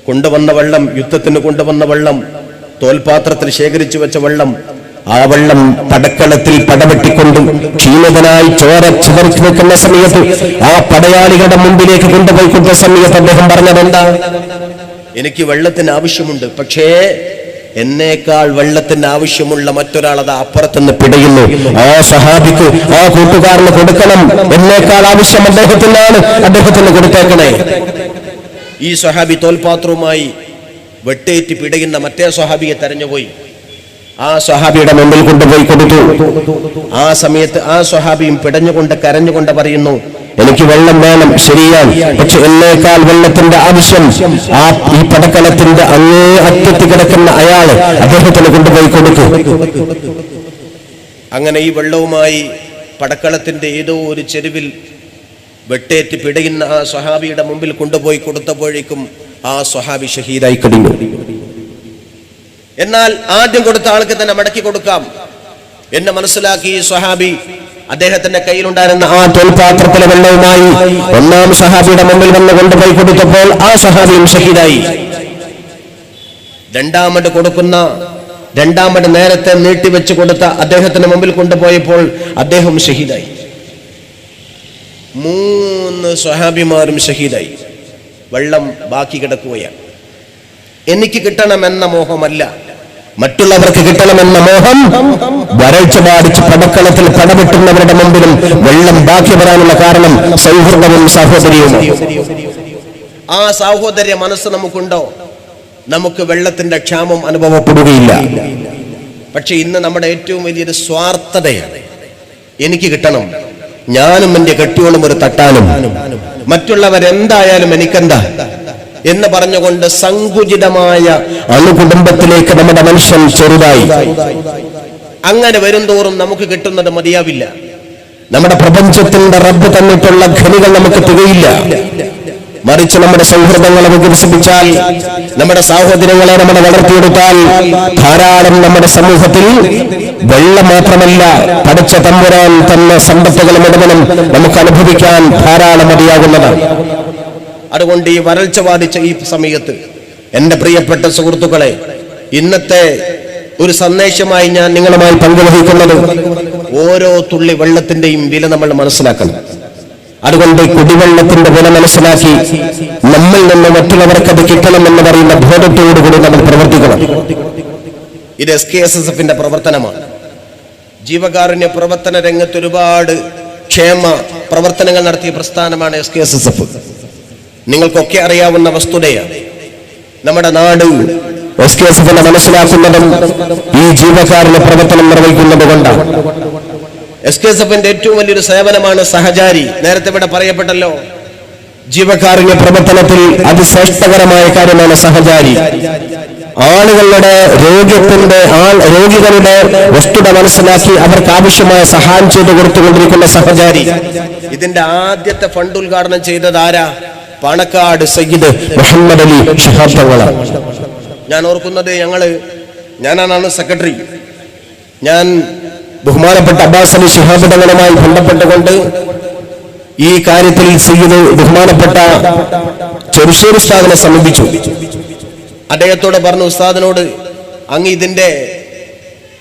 കൊണ്ടുവന്ന വെള്ളം, യുദ്ധത്തിന് കൊണ്ടുവന്ന വെള്ളം, തോൽപാത്രത്തിൽ ശേഖരിച്ചു വെച്ച വെള്ളം, ആ വെള്ളം പടക്കളത്തിൽ പടവെട്ടിക്കൊണ്ടും ക്ഷീണിതനായി ചോര ചിതറിച്ചു വെക്കുന്ന സമയത്ത് ആ പടയാളികളുടെ മുമ്പിലേക്ക് കൊണ്ടുപോയി കൊടുത്ത സമയത്ത് അദ്ദേഹം പറഞ്ഞതെന്താ? എനിക്ക് വെള്ളത്തിന് ആവശ്യമുണ്ട്, പക്ഷേ എന്നേക്കാൾ വെള്ളത്തിന് ആവശ്യമുള്ള മറ്റൊരാൾ അത് അപ്പുറത്തുനിന്ന് പിടയുന്നു. ആ സഹാബിക്ക്, ആ കൂട്ടുകാരന് കൊടുക്കണം. എന്നേക്കാൾ ആവശ്യം അദ്ദേഹത്തിനാണ്, അദ്ദേഹത്തിന് കൊടുത്തേക്കണേ. ഈ സഹാബി തോൽപാത്രവുമായി വെട്ടേറ്റ് പിടയുന്ന മറ്റേ സഹാബിയെ തെരഞ്ഞുപോയി. ആ സ്വഹാബിയുടെ മുമ്പിൽ കൊണ്ടുപോയി കൊടുത്തു. ആ സമയത്ത് ആ സ്വഹാബിയും പിടഞ്ഞുകൊണ്ട് കരഞ്ഞുകൊണ്ട് പറയുന്നു, എനിക്ക് വെള്ളം വേണം, ശരിയാണ്, പക്ഷെ എന്നേക്കാൾ വെള്ളത്തിന്റെ ആവശ്യം ഈ പടക്കളത്തിന്റെ അങ്ങേ അറ്റത്ത് കിടക്കുന്ന അയാള് അദ്ദേഹത്തിന് കൊണ്ടുപോയി കൊടുത്തു. അങ്ങനെ ഈ വെള്ളവുമായി പടക്കളത്തിന്റെ ഏതോ ഒരു ചെരുവിൽ വെട്ടേറ്റ് പിടയുന്ന ആ സ്വഹാബിയുടെ മുമ്പിൽ കൊണ്ടുപോയി കൊടുത്തപ്പോഴേക്കും ആ സ്വഹാബി ഷഹീദായി കഴിഞ്ഞു. എന്നാൽ ആദ്യം കൊടുത്ത ആൾക്ക് തന്നെ മടക്കി കൊടുക്കാം എന്ന് മനസ്സിലാക്കി സ്വഹാബി അദ്ദേഹത്തിന്റെ കയ്യിലുണ്ടായിരുന്ന ആ തോൽപാത്രത്തിലെ വെള്ളവുമായി ഒന്നാം സഹാബിയുടെ മുമ്പിൽ വന്ന് കൊണ്ടുപോയി കൊടുത്തപ്പോൾ ആ സഹാബിയും ഷഹീദായി. രണ്ടാമത് നേരത്തെ നീട്ടിവെച്ച് കൊടുത്ത അദ്ദേഹത്തിന്റെ മുമ്പിൽ കൊണ്ടുപോയപ്പോൾ അദ്ദേഹം ഷഹീദായി. 3 സ്വഹാബിമാരും ഷഹീദായി. വെള്ളം ബാക്കി കിടക്കുകയാണ്. എനിക്ക് കിട്ടണമെന്ന മോഹമല്ല, മറ്റുള്ളവർക്ക് കിട്ടണമെന്ന മോഹം. വരൾച്ച ബാധിച്ച് പടക്കളത്തിൽ പടവെട്ടുന്നവരുടെ മുമ്പിലും വെള്ളം ബാക്കി വരാനുള്ള കാരണം സൗഹൃദവും സാഹോദര്യവും. ആ സാഹോദര്യ മനസ്സ് നമുക്കുണ്ടോ, നമുക്ക് വെള്ളത്തിന്റെ ക്ഷാമം അനുഭവപ്പെടുകയില്ല. പക്ഷെ ഇന്ന് നമ്മുടെ ഏറ്റവും വലിയൊരു സ്വാർത്ഥതയാണ്. എനിക്ക് കിട്ടണം, ഞാനും എന്റെ കെട്ടിയോളും ഒരു തട്ടാനും, മറ്റുള്ളവരെന്തായാലും എനിക്കെന്താ എന്ന് പറഞ്ഞുകൊണ്ട് സങ്കുചിതമായ അണുകുടുംബത്തിലേക്ക് നമ്മുടെ മനുഷ്യൻ ചെറുതായി. അങ്ങനെ വരും തോറും നമുക്ക് കിട്ടുന്നത് മതിയാവില്ല. നമ്മുടെ പ്രപഞ്ചത്തിന്റെ റബ്ബ് തന്നിട്ടുള്ള ഖനികൾ നമുക്ക് തികയില്ല. മറിച്ച് നമ്മുടെ സൗഹൃദങ്ങളെ വികസിപ്പിച്ചാൽ, നമ്മുടെ സാഹോദര്യങ്ങളെ നമ്മൾ വളർത്തിയെടുത്താൽ ധാരാളം നമ്മുടെ സമൂഹത്തിൽ വെള്ളം മാത്രമല്ല, പഠിച്ച തമ്പുരാൻ തന്ന സമ്പത്തുകൾ മുഴുവനും നമുക്ക് അനുഭവിക്കാൻ ധാരാളം മതിയാകുന്നതാണ്. അതുകൊണ്ട് ഈ വരൾച്ച ബാധിച്ച ഈ സമയത്ത് എന്റെ പ്രിയപ്പെട്ട സുഹൃത്തുക്കളെ, ഇന്നത്തെ ഒരു സന്ദേശമായി ഞാൻ നിങ്ങളുമായി പങ്കുവഹിക്കുന്നത്, ഓരോ തുള്ളി വെള്ളത്തിന്റെയും വില നമ്മൾ മനസ്സിലാക്കണം. അതുകൊണ്ട് കുടിവെള്ളത്തിന്റെ വില മനസ്സിലാക്കി നമ്മിൽ നിന്ന് മറ്റുള്ളവർക്ക് അത് കിട്ടണമെന്ന് പറയുന്ന ബോധത്തോടുകൂടി നമ്മൾ പ്രവർത്തിക്കണം. ഇത് SKSSF പ്രവർത്തനമാണ്. ജീവകാരുണ്യ പ്രവർത്തന രംഗത്ത് ഒരുപാട് ക്ഷേമ പ്രവർത്തനങ്ങൾ നടത്തിയ പ്രസ്ഥാനമാണ് SKSSF. നിങ്ങൾക്കൊക്കെ അറിയാവുന്ന വസ്തുതയാണ്. നമ്മുടെ നാട് SKSSF മനസ്സിലാക്കുന്നതും ഈ ജീവകാരുണ്യ പ്രവർത്തനം നിർവഹിക്കുന്നത് കൊണ്ടാണ്. SKSSF ഏറ്റവും വലിയൊരു സേവനമാണ് സഹചാരി. നേരത്തെ ഇവിടെ പറയപ്പെട്ടല്ലോ, ജീവകാരുണ്യ പ്രവർത്തനത്തിൽ അതിശ്രേഷ്ഠകരമായ കാര്യമാണ് സഹചാരി. ആളുകളുടെ രോഗികളുടെ വസ്തുത മനസ്സിലാക്കി അവർക്ക് ആവശ്യമായ സഹായം ചെയ്തു കൊടുത്തുകൊണ്ടിരിക്കുന്ന സഹചാരി. ഇതിന്റെ ആദ്യത്തെ ഫണ്ട് ഉദ്ഘാടനം ചെയ്തത് ആരാ? പാണക്കാട് സയ്യിദ് മുഹമ്മദ് അലി ശിഹാബ് തങ്ങളാണ്. ഞാൻ ഓർക്കുന്നത്, ഞാനാണ് സെക്രട്ടറി. ഞാൻ ബഹുമാനപ്പെട്ട അബ്ബാസ് അലി ശിഹാബ് തങ്ങളുമായി ബന്ധപ്പെട്ടുകൊണ്ട് ഈ കാര്യത്തിൽ സയ്യിദ് ബഹുമാനപ്പെട്ട ചെറുശ്ശേരി ഉസ്താദിനെ സമീപിച്ചു. അദ്ദേഹത്തോട് പറഞ്ഞു, ഉസ്താദിനോട് അങ്ങ് ഇതിന്റെ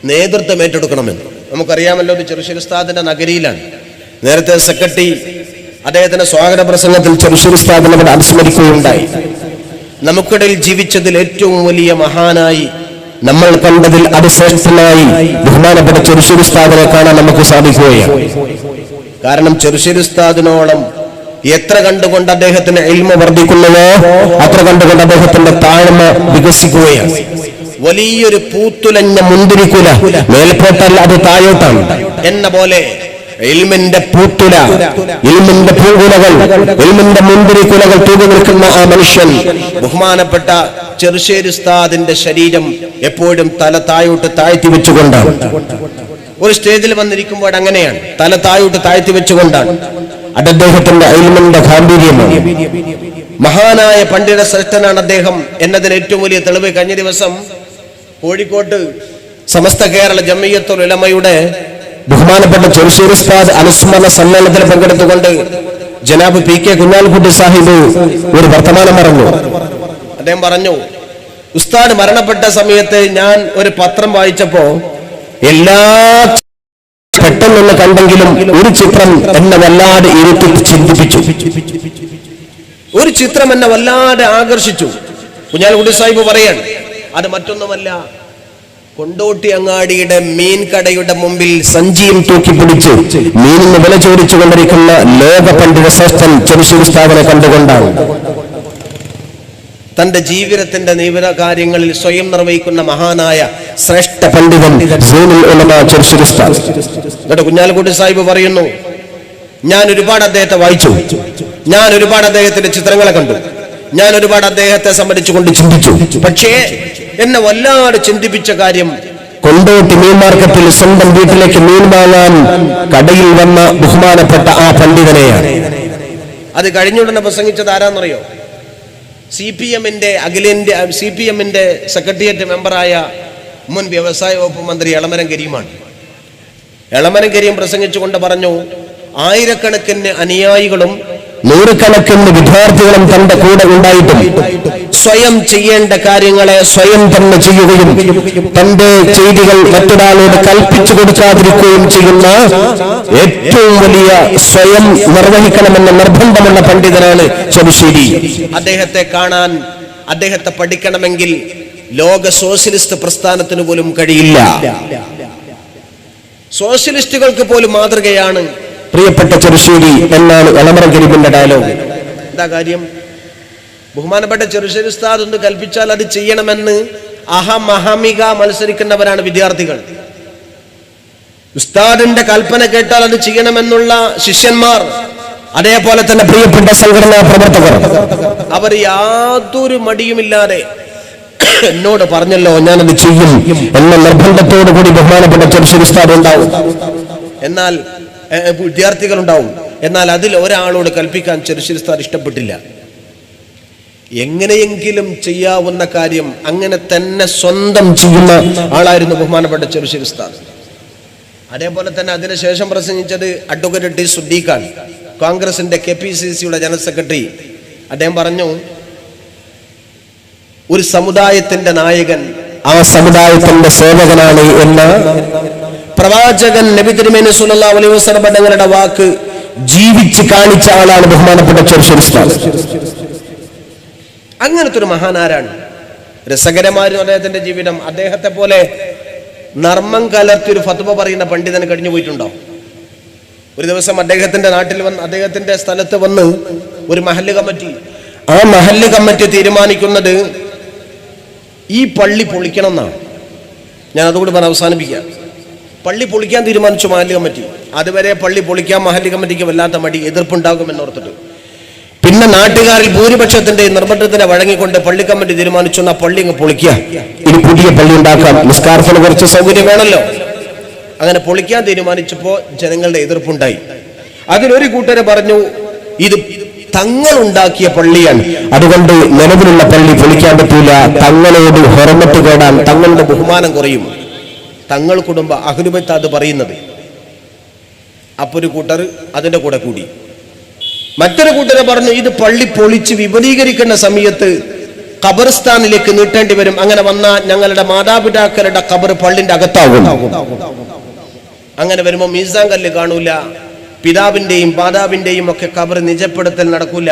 നേതൃത്വം ഏറ്റെടുക്കണമെന്ന്. നമുക്കറിയാമല്ലോ, ഇത് ചെറുശ്ശേരി ഉസ്താദിന്റെ നഗരിയിലാണ്. നേരത്തെ സെക്രട്ടറി അദ്ദേഹത്തിന്റെ സ്വാഗത പ്രസംഗത്തിൽ ചെറുശ്ശേരി ഉസ്താദിനെ അനുസ്മരിക്കുകയുണ്ടായി. നമുക്കിടയിൽ ജീവിച്ചതിൽ ഏറ്റവും വലിയ മഹാനായി, നമ്മൾ കണ്ടതിൽ അതിശ്രേഷ്ഠനായി ബഹുമാനപ്പെട്ട ചെറുശ്ശേരി ഉസ്താദിനെ കാണാൻ നമുക്ക് സാധിക്കുകയാണ്. കാരണം ചെറുശ്ശേരി ഉസ്താദിനോളം എത്ര കണ്ടുകൊണ്ട് അദ്ദേഹത്തിന് ഇൽമ വർദ്ധിക്കുന്നതോ അത്ര കണ്ടുകൊണ്ട് അദ്ദേഹത്തിന്റെ താഴ്മ വികസിക്കുകയാണ്. വലിയൊരു പൂത്തുലഞ്ഞ മുന്തിരിക്കുല മേൽപോട്ടല്ല, അത് താഴോട്ടാണ് എന്ന പോലെ ഇൽമിന്റെ പൂത്തുല, ഇൽമിന്റെ പൂങ്കുലകൾ, ഇൽമിന്റെ മുന്തിരിക്കുലകൾ തൂങ്ങി നിൽക്കുന്ന ആ മനുഷ്യൻ, ബഹുമാനപ്പെട്ട ചെറുശ്ശേരി ഉസ്താദിന്റെ ശരീരം എപ്പോഴും തല താഴോട്ട് താഴ്ത്തി വെച്ചുകൊണ്ടാണ്. ഒരു സ്റ്റേജിൽ വന്നിരിക്കുമ്പോൾ അങ്ങനെയാണ്, തല താഴോട്ട് താഴ്ത്തി വെച്ചുകൊണ്ടാണ്. അത് അദ്ദേഹത്തിന്റെ ഇൽമിന്റെ ഗാംഭീര്യമാണ്. മഹാനായ പണ്ഡിത ശ്രേഷ്ഠനാണ് അദ്ദേഹം എന്നതിന് ഏറ്റവും വലിയ തെളിവ് കഴിഞ്ഞ ദിവസം കോഴിക്കോട്ട് സമസ്ത കേരള ജംഇയ്യത്തുൽ ഉലമയുടെ ബഹുമാനപ്പെട്ട ചെറുശ്ശേരി ഉസ്താദ് അനുസ്മരണ സമ്മേളനത്തിൽ പങ്കെടുത്തുകൊണ്ട് ജനാബ് പി കെ കുഞ്ഞാലിക്കുട്ടി സാഹിബ് ഒരു വർത്തമാനം പറഞ്ഞു. അദ്ദേഹം പറഞ്ഞു, ഉസ്താദ് മരണപ്പെട്ട സമയത്ത് ഞാൻ ഒരു പത്രം വായിച്ചപ്പോ എല്ലാ പെട്ടെന്നൊന്ന് കണ്ടെങ്കിലും ഒരു ചിത്രം എന്നെ വല്ലാതെ ഇരുത്തി ചിന്തിപ്പിച്ചു. ഒരു ചിത്രം എന്നെ വല്ലാതെ ആകർഷിച്ചു. കുഞ്ഞാലിക്കുട്ടി സാഹിബ് പറയാണ്, അത് മറ്റൊന്നുമല്ല, കൊണ്ടോട്ടി അങ്ങാടിയുടെ മീൻ കടയുടെ മുമ്പിൽ സഞ്ചിയും തൂക്കി പിടിച്ച് മീനിന് വില ചോദിച്ചു കൊണ്ടിരിക്കുന്ന ലോക പണ്ഡിത ശ്രേഷ്ഠൻ ചെറുശ്ശേരി ഉസ്താദിനെ കണ്ടുകൊണ്ടാണ്. തന്റെ ജീവിതത്തിന്റെ നിവിധ കാര്യങ്ങളിൽ സ്വയം നിർവഹിക്കുന്ന മഹാനായ ശ്രേഷ്ഠ പണ്ഡിതൻ ചെറുശ്ശേരി ഉസ്താദ്. എന്നിട്ട് കുഞ്ഞാലിക്കുട്ടി സാഹിബ് പറയുന്നു, ഞാൻ ഒരുപാട് അദ്ദേഹത്തെ വായിച്ചു, ഞാൻ ഒരുപാട് അദ്ദേഹത്തിന്റെ ചിത്രങ്ങളെ കണ്ടു, ഞാൻ ഒരുപാട് അദ്ദേഹത്തെ സംബന്ധിച്ചുകൊണ്ട് ചിന്തിച്ചു. പക്ഷേ എന്നെ വല്ലാതെ ചിന്തിപ്പിച്ച കാര്യം, കൊണ്ടോട്ടി മീൻ മാർക്കറ്റിൽ സ്വന്തം വീട്ടിലേക്ക് മീൻ വാങ്ങാൻ കടയിൽ വന്ന ബഹുമാനപ്പെട്ട ആ പണ്ഡിതനെയാണ്. അത് കഴിഞ്ഞുടനെ പ്രസംഗിച്ചത് ആരാന്നറിയോ? CPMന്റെ സെക്രട്ടേറിയറ്റ് മെമ്പറായ മുൻ വ്യവസായ വകുപ്പ് മന്ത്രി എളമരം കരീമാണ്. എളമരം കരീം പ്രസംഗിച്ചുകൊണ്ട് പറഞ്ഞു, ആയിരക്കണക്കിന് അനുയായികളും നൂറുകണക്കിന് വിദ്യാർത്ഥികളും തന്റെ കൂടെ ഉണ്ടായിട്ടും സ്വയം ചെയ്യേണ്ട കാര്യങ്ങളെ സ്വയം തന്നെ ചെയ്യുകയും തന്റെ ചെയ്തികൾ മറ്റൊരാളോട് കൽപ്പിച്ചു കൊടുക്കാതിരിക്കുകയും ചെയ്യുന്ന ഏറ്റവും വലിയ സ്വയം നിർവഹിക്കണമെന്ന നിർബന്ധമുള്ള പണ്ഡിതനാണ് ചെറുശ്ശേരി. അദ്ദേഹത്തെ കാണാൻ, അദ്ദേഹത്തെ പഠിക്കണമെങ്കിൽ ലോക സോഷ്യലിസ്റ്റ് പ്രസ്ഥാനത്തിന് പോലും കഴിയില്ല. സോഷ്യലിസ്റ്റുകൾക്ക് പോലും മാതൃകയാണ് പ്രിയപ്പെട്ട ചെറുശ്ശേരി എന്നാണ് എളമരം കരീമിന്റെ ഡയലോഗ്. എന്താ കാര്യം? ബഹുമാനപ്പെട്ട ചെറുശ്ശേരി ഉസ്താദ് ഒന്ന് കൽപ്പിച്ചാൽ അത് ചെയ്യണമെന്ന് അഹമിക മത്സരിക്കുന്നവരാണ് വിദ്യാർത്ഥികൾ. ഉസ്താദിന്റെ കൽപ്പന കേട്ടാൽ അത് ചെയ്യണമെന്നുള്ള ശിഷ്യന്മാർ, അതേപോലെ തന്നെ പ്രിയപ്പെട്ട സംഘടനാ പ്രവർത്തകർ, അവർ യാതൊരു മടിയുമില്ലാതെ എന്നോട് പറഞ്ഞല്ലോ ഞാനത് ചെയ്യും എന്ന നിർബന്ധത്തോടു കൂടി ബഹുമാനപ്പെട്ട ചെറുശ്ശേരി ഉസ്താദ് ഉണ്ടാവും. എന്നാൽ വിദ്യാർത്ഥികളുണ്ടാവും. എന്നാൽ അതിൽ ഒരാളോട് കൽപ്പിക്കാൻ ചെറുശ്ശേരി ഉസ്താദ് ഇഷ്ടപ്പെട്ടില്ല. എങ്ങനെയെങ്കിലും ചെയ്യാവുന്ന കാര്യം അങ്ങനെ തന്നെ സ്വന്തം ചെയ്യുന്ന ആളായിരുന്നു ബഹുമാനപ്പെട്ട ചെറുശ്ശേരി ഉസ്താദ്. അതേപോലെ തന്നെ അതിനുശേഷം പ്രസംഗിച്ചത് അഡ്വക്കേറ്റ് ടി സുദ്ദീഖാൻ, കോൺഗ്രസിന്റെ KPCCയുടെ ജനറൽ സെക്രട്ടറി. അദ്ദേഹം പറഞ്ഞു, ഒരു സമുദായത്തിന്റെ നായകൻ ആ സമുദായത്തിന്റെ സേവകനാണ് എന്ന പ്രവാചകൻ നബി തിരുമേനി സല്ലല്ലാഹു അലൈഹി വസല്ലം തങ്ങളുടെ വാക്ക് ജീവിച്ച് കാണിച്ച ആളാണ് ബഹുമാനപ്പെട്ട ചെറുശ്ശേരി ഉസ്താദ്. അങ്ങനത്തെ ഒരു മഹാനാരാണ്. രസകരമായിരുന്നു അദ്ദേഹത്തിന്റെ ജീവിതം. അദ്ദേഹത്തെ പോലെ നർമ്മം കലർത്തി ഒരു ഫത്വ പറയുന്ന പണ്ഡിതന് കഴിഞ്ഞു പോയിട്ടുണ്ടോ? ഒരു ദിവസം അദ്ദേഹത്തിന്റെ നാട്ടിൽ വന്ന്, അദ്ദേഹത്തിന്റെ സ്ഥലത്ത് വന്ന് ഒരു മഹല്ല് കമ്മിറ്റി, ആ മഹല്ല് കമ്മിറ്റി തീരുമാനിക്കുന്നത് ഈ പള്ളി പൊളിക്കണം എന്നാണ്. ഞാൻ അതുകൂടി പറഞ്ഞ് അവസാനിപ്പിക്കാം. പള്ളി പൊളിക്കാൻ തീരുമാനിച്ചു മഹല്ല് കമ്മിറ്റി. അതുവരെ പള്ളി പൊളിക്കാൻ മഹല്ല് കമ്മിറ്റിക്ക് വല്ലാത്ത മടി, എതിർപ്പുണ്ടാകുമെന്നോർത്തിട്ട്. പിന്നെ നാട്ടുകാരിൽ ഭൂരിപക്ഷത്തിന്റെ നിർബന്ധത്തിന് വഴങ്ങിക്കൊണ്ട് പള്ളി കമ്മിറ്റി തീരുമാനിച്ചു, ആ പള്ളി അങ്ങ് പൊളിക്കുക, ഇനി പുതിയ പള്ളി ഉണ്ടാക്കാം, നിസ്കാരത്തിന് കുറച്ച് സൗകര്യം വേണമല്ലോ. അങ്ങനെ പൊളിക്കാൻ തീരുമാനിച്ചപ്പോൾ ജനങ്ങളുടെ എതിർപ്പുണ്ടായി. അതിലൊരു കൂട്ടര് പറഞ്ഞു, ഇത് തങ്ങൾ ഉണ്ടാക്കിയ പള്ളിയാണ്, അതുകൊണ്ട് നിലവിലുള്ള പള്ളി പൊളിക്കാൻ പറ്റൂല, തങ്ങളോട് ഹുർമത്ത് കേടാൻ, തങ്ങളുടെ ബഹുമാനം കുറയും, തങ്ങൾ കുടുംബ അഹ്ലുബൈത്ത് അത് പറയുന്നത്. അപ്പൊ ഒരു കൂട്ടർ അതിന്റെ കൂടെ കൂടി. മറ്റൊരു കൂട്ടരെ പറഞ്ഞു, ഇത് പള്ളി പൊളിച്ച് വിപുലീകരിക്കുന്ന സമയത്ത് ഖബർസ്ഥാനിലേക്ക് നീട്ടേണ്ടി വരും. അങ്ങനെ വന്നാൽ ഞങ്ങളുടെ മാതാപിതാക്കളുടെ ഖബർ പള്ളിന്റെ അകത്താകും. അങ്ങനെ വരുമ്പോൾ മീസാൻ കല്ല് കാണൂല, പിതാവിന്റെയും മാതാവിന്റെയും ഒക്കെ ഖബർ നിജപ്പെടുത്തൽ നടക്കൂല.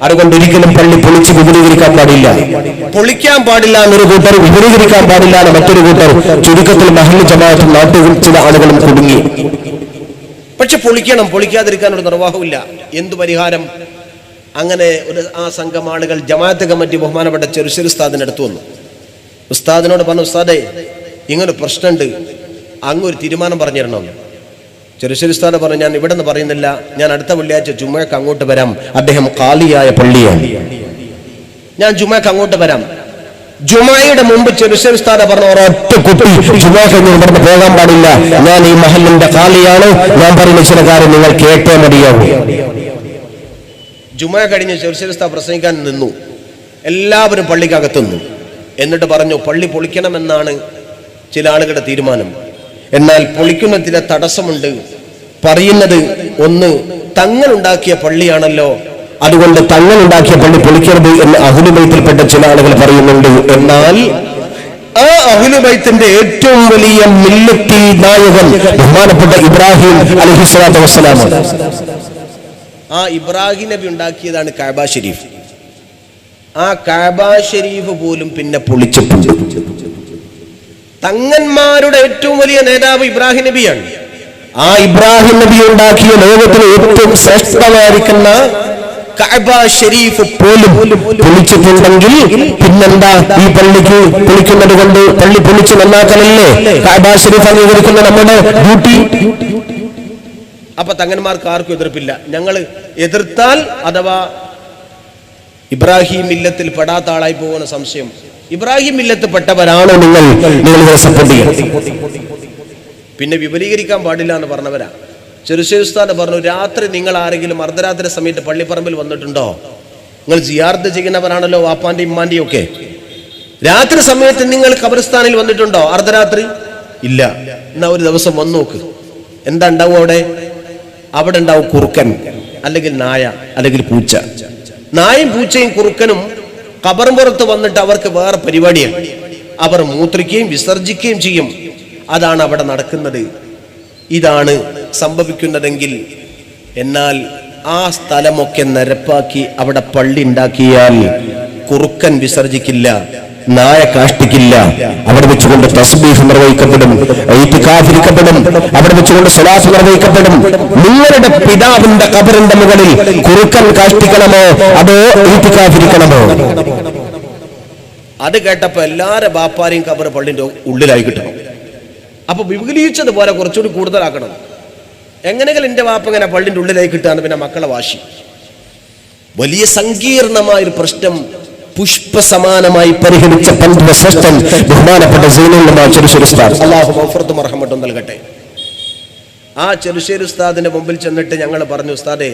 അതുകൊണ്ട് ഒരിക്കലും പള്ളി പൊളിച്ച് വിപുലീകരിക്കാൻ പാടില്ല. പൊളിക്കാൻ പാടില്ല എന്നൊരു കൂട്ടർ, വിപുലീകരിക്കാൻ പാടില്ല എന്ന് മറ്റൊരു കൂട്ടർ. ചുരുക്കത്തിൽ മഹല്ല് ജമാഅത്തും നാട്ടുകൾ ചില ആളുകളും കുടുങ്ങി. പക്ഷെ പൊളിക്കണം, പൊളിക്കാതിരിക്കാൻ ഒരു നിർവാഹമില്ല. എന്തു പരിഹാരം? അങ്ങനെ ആ സംഘം ആളുകൾ ജമാഅത്ത് കമ്മിറ്റി ബഹുമാനപ്പെട്ട ചെറുശ്ശേരി ഉസ്താദിന്റെ അടുത്ത് വന്നു. ഉസ്താദിനോട് പറഞ്ഞു, ഉസ്താദേ ഇങ്ങനെ പ്രശ്നമുണ്ട്, അങ്ങൊരു തീരുമാനം പറഞ്ഞു തരണം. ചെറുശ്ശേരി ഉസ്താദ് പറഞ്ഞു, ഞാൻ ഇവിടെ നിന്ന് പറയുന്നില്ല, ഞാൻ അടുത്ത വെള്ളിയാഴ്ച ജുമയ്ക്ക് അങ്ങോട്ട് വരാം. അദ്ദേഹം ഖാലിയായ പള്ളിയാണ്, ഞാൻ ജുമയ്ക്ക് അങ്ങോട്ട് വരാം. ജുമയുടെ മുമ്പ് ചെറുശ്ശേരി ഉസ്താദ് പറഞ്ഞു, ഒരൊറ്റ കുട്ടി ജുമയ്ക്ക് ഇവിടുന്ന് പോകാൻ പാടില്ല, ഞാൻ ഈ മഹല്ലിന്റെ ഖാലിയാണ്, ഞാൻ പറയുന്ന ചില കാര്യം നിങ്ങൾ കേട്ടേ മതിയാവും. ജുമ കഴിഞ്ഞ് ചെറുശ്ശേരി ഉസ്താദ് പ്രസംഗിക്കാൻ നിന്നു. എല്ലാവരും പള്ളിക്കകത്തുനിന്നു. എന്നിട്ട് പറഞ്ഞു, പള്ളി പൊളിക്കണമെന്നാണ് ചില ആളുകളുടെ തീരുമാനം. എന്നാൽ പൊളിക്കുന്ന ചില തടസ്സമുണ്ട്. പറയുന്നത് ഒന്ന്, തങ്ങൾ ഉണ്ടാക്കിയ പള്ളിയാണല്ലോ, അതുകൊണ്ട് തങ്ങൾ ഉണ്ടാക്കിയ പള്ളി പൊളിക്കരുത് എന്ന് അഹ്ലു ബൈത്തിൽപ്പെട്ട ചില ആളുകൾ പറയുന്നുണ്ട്. എന്നാൽ ആ അഹ്ലു ബൈത്തിന്റെ ഏറ്റവും വലിയ മില്ലത്തി നായകൻ ബഹുമാനപ്പെട്ട ഇബ്രാഹിം അലൈഹിസ്സലാത്തു വസ്സലാം. ആ ഇബ്രാഹിം നബി ഉണ്ടാക്കിയതാണ് കഅബ ഷരീഫ്. ആ കഅബ ഷരീഫ് പോലും പിന്നെ പൊളിച്ചിട്ടുണ്ട്. തങ്ങന്മാരുടെ ഏറ്റവും വലിയ നേതാവ് ഇബ്രാഹിം നബിയാണ്. ആ ഇബ്രാഹിം നബി ഉണ്ടാക്കിയ ലോകത്തിലെ ഏറ്റവും ശ്രേഷ്ഠമായിരിക്കുന്ന കഅബ ഷരീഫ് പോലും പൊളിച്ചിട്ടുണ്ടെങ്കിൽ പിന്നെന്താ ഈ പള്ളിക്ക് പൊളിക്കുന്നത് കൊണ്ട്? പള്ളി പൊളിച്ച് നന്നാക്കലല്ലേ കഅബ ഷരീഫ് അംഗീകരിക്കുന്ന നമ്മുടെ ഡ്യൂട്ടി. അപ്പൊ തങ്ങന്മാർക്ക് ആർക്കും എതിർപ്പില്ല. ഞങ്ങൾ എതിർത്താൽ അഥവാ ഇബ്രാഹിം മില്ലത്തിൽ പെടാത്ത ആളായി പോകുന്ന സംശയം. ഇബ്രാഹിം മില്ലത്ത് പെട്ടവരാണോ നിങ്ങൾ സപ്പോർട്ട് ചെയ്യാൻ? പിന്നെ വിപുലീകരിക്കാൻ പാടില്ല എന്ന് പറഞ്ഞവരാ. ചെറുശ്ശേരി ഉസ്താദ് പറഞ്ഞു, രാത്രി നിങ്ങൾ ആരെങ്കിലും അർദ്ധരാത്രി സമയത്ത് പള്ളിപ്പറമ്പിൽ വന്നിട്ടുണ്ടോ? നിങ്ങൾ സിയാറത്ത് ചെയ്യുന്നവരാണല്ലോ, വാപ്പാന്റെയും ഉമ്മാന്റെയും ഒക്കെ. രാത്രി സമയത്ത് നിങ്ങൾ ഖബർസ്ഥാനിൽ വന്നിട്ടുണ്ടോ അർദ്ധരാത്രി? ഇല്ല. എന്നാ ഒരു ദിവസം വന്നു നോക്ക്, എന്താ ഉണ്ടാവും അവിടെ? അവിടെ ഉണ്ടാവും കുറുക്കൻ, അല്ലെങ്കിൽ നായ, അല്ലെങ്കിൽ പൂച്ച. നായും പൂച്ചയും കുറുക്കനും ഖബർപുറത്ത് വന്നിട്ട് അവർക്ക് വേറെ പരിപാടിയാണ്. അവർ മൂത്രിക്കുകയും വിസർജിക്കുകയും ചെയ്യും. അതാണ് അവിടെ നടക്കുന്നത്. ഇതാണ് സംഭവിക്കുന്നതെങ്കിൽ, എന്നാൽ ആ സ്ഥലമൊക്കെ നിരപ്പാക്കി അവിടെ പള്ളി ഉണ്ടാക്കിയാൽ കുറുക്കൻ വിസർജിക്കില്ല, നായ കാഷ്ടിക്കില്ല. അവിടെ വെച്ചുകൊണ്ട് തസ്ബീഹ് നിർവഹിക്കപ്പെടും, ഇത്തികാഫിരിക്കപ്പെടും, അവിടെ വെച്ചുകൊണ്ട് സ്വലാത്ത് നിർവഹിക്കപ്പെടും. നിങ്ങളുടെ പിതാവിന്റെ ഖബറിന്റെ മുകളിൽ കുറുക്കൻ കാഷ്ടിക്കണമോ അതോ ഇത്തികാഫിരിക്കണമോ? അത് കേട്ടപ്പോ എല്ലാരും ബാപ്പാരെയും ഖബർ പള്ളിന്റെ ഉള്ളിലായി കിട്ടണം. അപ്പൊ വിപുലീകരിച്ചതുപോലെ കുറച്ചുകൂടി കൂടുതലാക്കണം. എങ്ങനെയെങ്കിലും എന്റെ വാപ്പ ഇങ്ങനെ പള്ളിന്റെ ഉള്ളിലായി കിട്ടാന്ന് പിന്നെ മക്കളെ വാശി. വലിയ സങ്കീർണമായൊരു പ്രശ്നം പുഷ്പസമാനമായി പരിഹരിച്ച പണ്ഡിതശ്രേഷ്ഠൻ ബഹുമാനപ്പെട്ട സൈനുൽ ഉലമാ ചെറുശ്ശേരി ഉസ്താദ്, അല്ലാഹു മഗ്ഫിറത്തും റഹ്മത്തും നൽകട്ടെ. ആ ചെറുശ്ശേരി ഉസ്താദിന്റെ മുമ്പിൽ ചെന്നിട്ട് ഞങ്ങൾ പറഞ്ഞു, ഉസ്താദേ